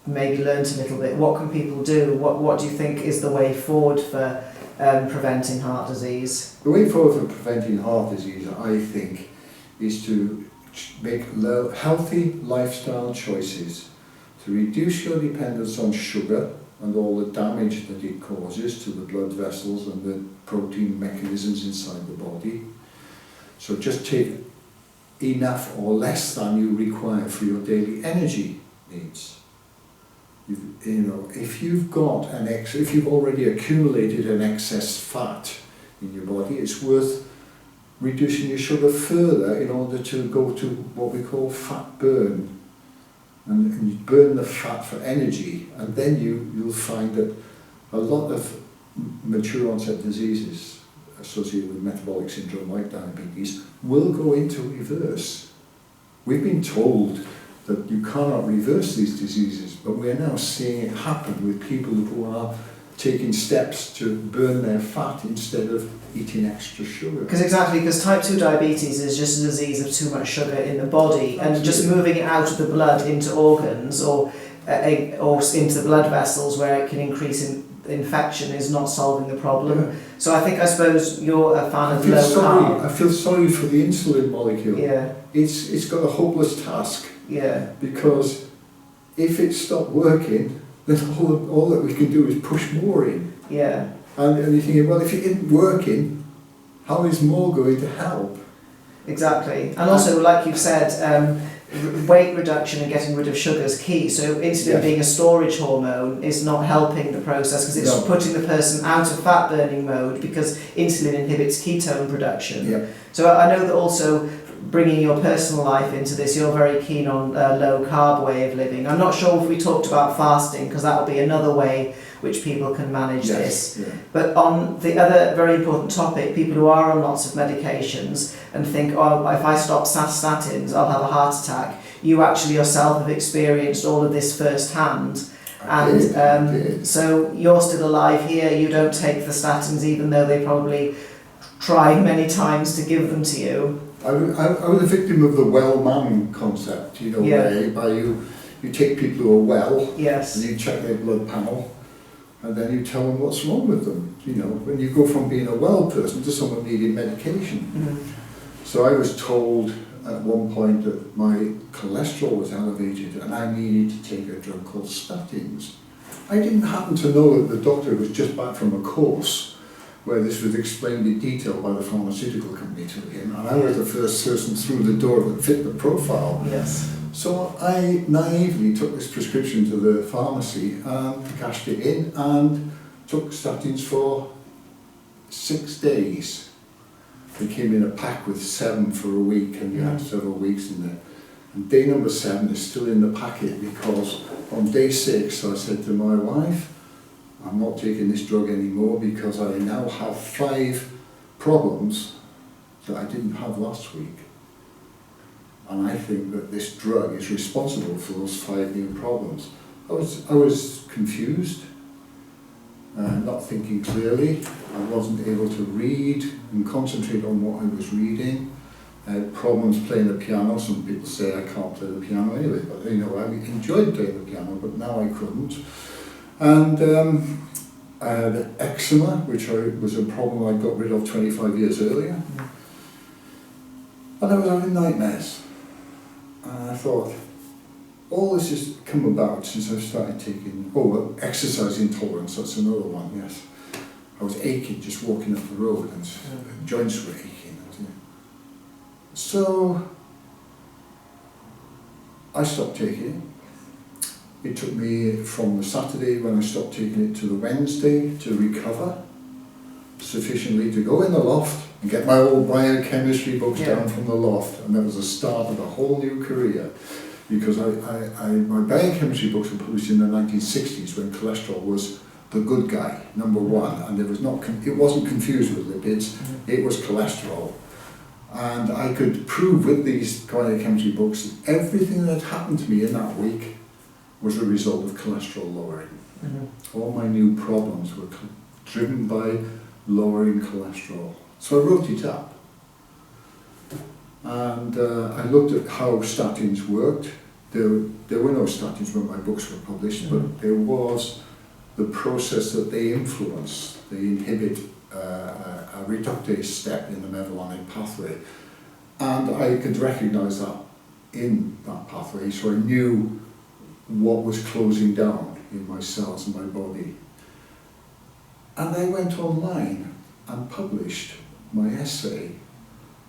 maybe learnt a little bit, what can people do? What do you think is the way forward for preventing heart disease? The way forward for preventing heart disease, I think, is to make healthy lifestyle choices to reduce your dependence on sugar and all the damage that it causes to the blood vessels and the protein mechanisms inside the body. So just take enough or less than you require for your daily energy needs. If you've already accumulated an excess fat in your body, it's worth reducing your sugar further in order to go to what we call fat burn. And you burn the fat for energy, and then you'll find that a lot of mature onset diseases associated with metabolic syndrome like diabetes will go into reverse. We've been told that you cannot reverse these diseases, but we are now seeing it happen with people who are taking steps to burn their fat instead of eating extra sugar. Because type 2 diabetes is just a disease of too much sugar in the body. Absolutely. And just moving it out of the blood into organs or into the blood vessels where it can increase infection is not solving the problem. Yeah. So I suppose you're a fan of low carb. I feel sorry for the insulin molecule. Yeah. It's got a hopeless task. Yeah. Because if it stopped working, then all that we can do is push more in. Yeah. And you're thinking, well, if it isn't working, how is more going to help? Exactly. And also, like you've said, weight reduction and getting rid of sugar is key. So insulin being a storage hormone is not helping the process because it's putting the person out of fat burning mode because insulin inhibits ketone production. Yeah. So I know that also bringing your personal life into this, you're very keen on a low carb way of living. I'm not sure if we talked about fasting because that will be another way which people can manage this. Yeah. But on the other very important topic, people who are on lots of medications and think, oh, if I stop statins, I'll have a heart attack. You actually yourself have experienced all of this firsthand. I did. So you're still alive here, you don't take the statins even though they probably tried many times to give them to you. I was a victim of the well man concept, whereby you take people who are well, yes, and you check their blood panel, and then you tell them what's wrong with them. When you go from being a well person to someone needing medication. Mm-hmm. So I was told at one point that my cholesterol was elevated and I needed to take a drug called statins. I didn't happen to know that the doctor was just back from a course where this was explained in detail by the pharmaceutical company to him, and I was the first person through the door that fit the profile. Yes. So I naively took this prescription to the pharmacy and cashed it in and took statins for 6 days. They came in a pack with 7 for a week, and you had several weeks in there. And day number 7 is still in the packet because on day 6 I said to my wife, I'm not taking this drug anymore because I now have 5 problems that I didn't have last week. And I think that this drug is responsible for those 5 new problems. I was confused, not thinking clearly. I wasn't able to read and concentrate on what I was reading. I had problems playing the piano. Some people say I can't play the piano anyway, but I enjoyed playing the piano, but now I couldn't. And I had eczema, which was a problem I got rid of 25 years earlier. And I was having nightmares. And I thought, all this has come about since I've started taking, exercise intolerance, that's another one, yes. I was aching just walking up the road and joints were aching. So I stopped taking it. It took me from the Saturday when I stopped taking it to the Wednesday to recover sufficiently to go in the loft and get my old biochemistry books down from the loft, and that was the start of a whole new career because my biochemistry books were published in the 1960s when cholesterol was the good guy, number 1, and it wasn't confused with lipids, it was cholesterol. And I could prove with these biochemistry books that everything that happened to me in that week was a result of cholesterol lowering. Mm-hmm. All my new problems were driven by lowering cholesterol. So I wrote it up. And I looked at how statins worked. There were no statins when my books were published, but there was the process that they influence. They inhibit a reductase step in the mevalonic pathway. And I could recognise that in that pathway, so I knew what was closing down in my cells and my body. And I went online and published my essay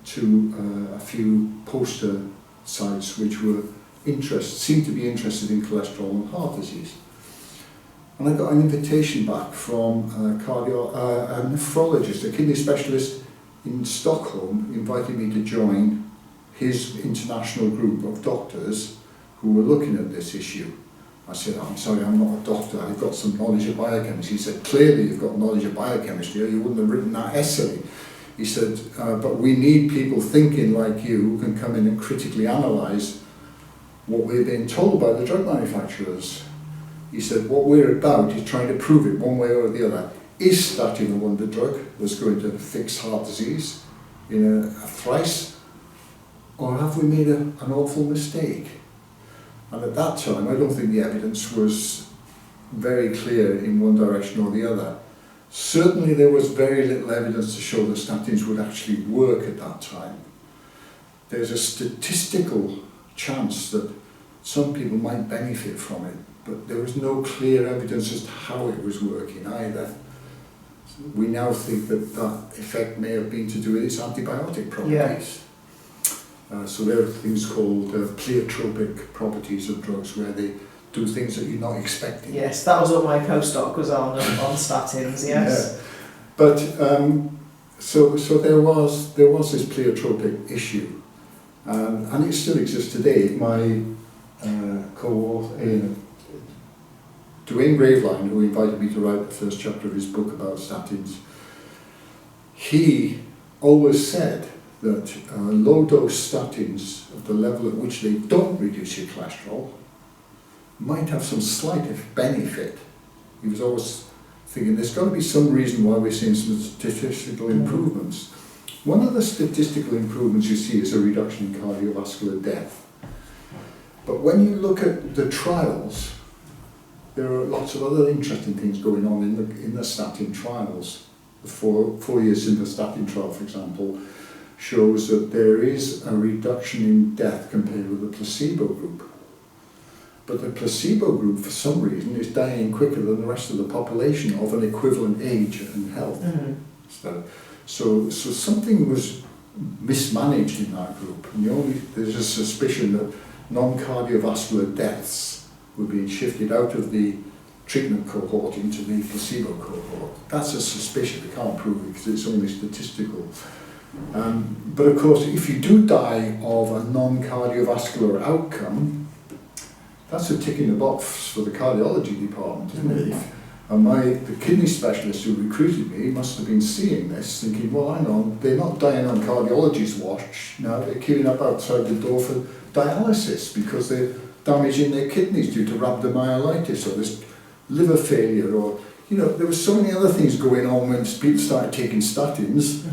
to a few poster sites which were seemed to be interested in cholesterol and heart disease. And I got an invitation back from a nephrologist, a kidney specialist in Stockholm, invited me to join his international group of doctors who were looking at this issue. I said, I'm sorry, I'm not a doctor, I've got some knowledge of biochemistry. He said, clearly you've got knowledge of biochemistry or you wouldn't have written that essay. He said, but we need people thinking like you who can come in and critically analyse what we're being told by the drug manufacturers. He said, what we're about is trying to prove it one way or the other. Is statin a wonder drug that's going to fix heart disease in a thrice? Or have we made an awful mistake? And at that time, I don't think the evidence was very clear in one direction or the other. Certainly there was very little evidence to show that statins would actually work at that time. There's a statistical chance that some people might benefit from it, but there was no clear evidence as to how it was working either. We now think that that effect may have been to do with its antibiotic properties. Yeah. So there are things called pleiotropic properties of drugs where they do things that you're not expecting. Yes, that was what my postdoc was on statins, yes. Yeah. But so there was this pleiotropic issue, and it still exists today. My co-author, Dwayne Graveline, who invited me to write the first chapter of his book about statins, he always said that low-dose statins, at the level at which they don't reduce your cholesterol, might have some slight benefit. He was always thinking there's got to be some reason why we're seeing some statistical improvements. One of the statistical improvements you see is a reduction in cardiovascular death. But when you look at the trials, there are lots of other interesting things going on in the statin trials. The 4-year simvastatin trial, for example, shows that there is a reduction in death compared with the placebo group. But the placebo group, for some reason, is dying quicker than the rest of the population of an equivalent age and health. Mm-hmm. So something was mismanaged in that group. And there's a suspicion that non-cardiovascular deaths were being shifted out of the treatment cohort into the placebo cohort. That's a suspicion. We can't prove it because it's only statistical. But of course, if you do die of a non-cardiovascular outcome, that's a tick in the box for the cardiology department, isn't it? And the kidney specialist who recruited me must have been seeing this, thinking, well, hang on, they're not dying on cardiology's watch now, they're queuing up outside the door for dialysis because they're damaging their kidneys due to rhabdomyolysis or this liver failure, or, there were so many other things going on when people started taking statins,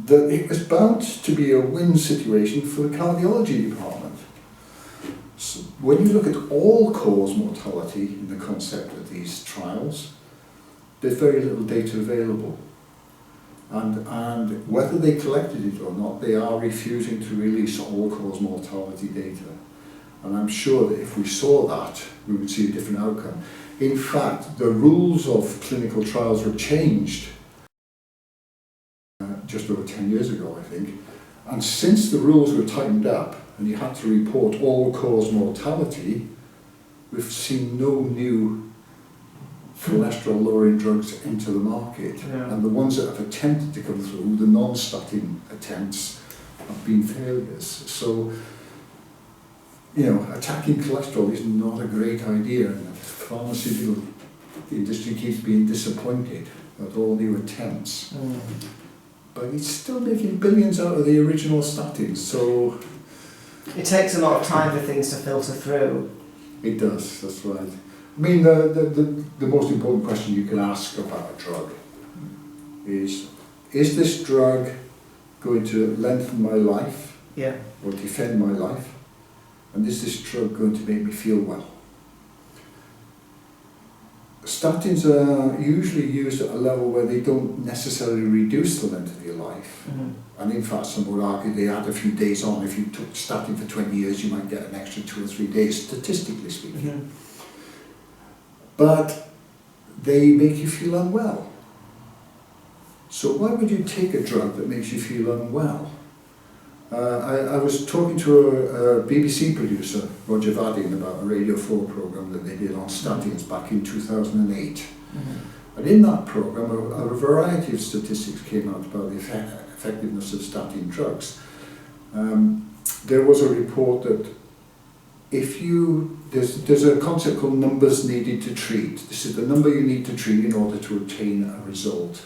that it was bound to be a win situation for the cardiology department. So when you look at all-cause mortality in the concept of these trials, there's very little data available. And whether they collected it or not, they are refusing to release all-cause mortality data. And I'm sure that if we saw that, we would see a different outcome. In fact, the rules of clinical trials were changed just over 10 years ago, I think. And since the rules were tightened up and you had to report all-cause mortality, we've seen no new cholesterol-lowering drugs enter the market. Yeah. And the ones that have attempted to come through, the non-statin attempts, have been failures. So, attacking cholesterol is not a great idea, and the pharmaceutical industry keeps being disappointed at all new attempts. But it's still making billions out of the original statins, so... It takes a lot of time for things to filter through. It does, that's right. I mean, the most important question you can ask about a drug is this drug going to lengthen my life? Yeah. Or defend my life? And is this drug going to make me feel well? statins are usually used at a level where they don't necessarily reduce the length of your life. And in fact, some would argue they add a few days on. If you took statin for 20 years, you might get an extra 2 or 3 days, statistically speaking. But they make you feel unwell. So why would you take a drug that makes you feel unwell? I was talking to a BBC producer, Roger Vadim, about a Radio 4 programme that they did on statins back in 2008. And in that programme, a variety of statistics came out about the effectiveness of statin drugs. There was a report that there's a concept called numbers needed to treat. This is the number you need to treat in order to obtain a result.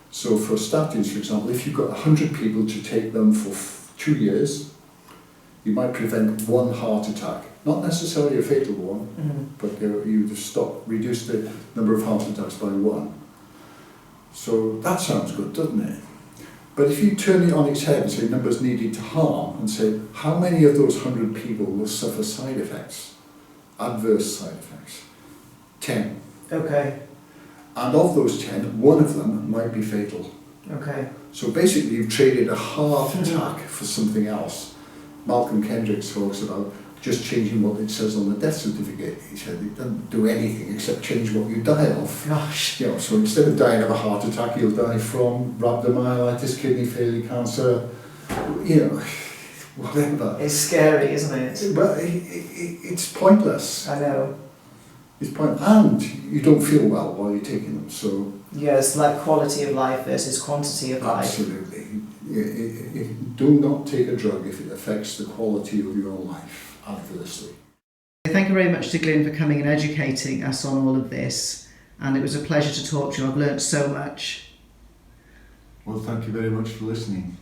So for statins, for example, if you've got 100 people to take them for 2 years, you might prevent 1 heart attack. Not necessarily a fatal one, but you just reduce the number of heart attacks by 1. So that sounds good, doesn't it? But if you turn it on its head and say numbers needed to harm, and say how many of those 100 people will suffer side effects, adverse side effects? 10. Okay. And of those 10, 1 of them might be fatal. Okay. So basically you've traded a heart attack for something else. Malcolm Kendricks talks about just changing what it says on the death certificate. He said it doesn't do anything except change what you die of. Gosh. You know, so instead of dying of a heart attack, you'll die from rhabdomyolysis, kidney failure, cancer, you know, whatever. It's scary, isn't it? Well, it's pointless. I know. It's pointless. And you don't feel well while you're taking them, so... Yeah, it's like quality of life versus quantity of life. Absolutely. Do not take a drug if it affects the quality of your life adversely. Thank you very much to Glyn for coming and educating us on all of this, and it was a pleasure to talk to you. I've learnt so much. Well, thank you very much for listening.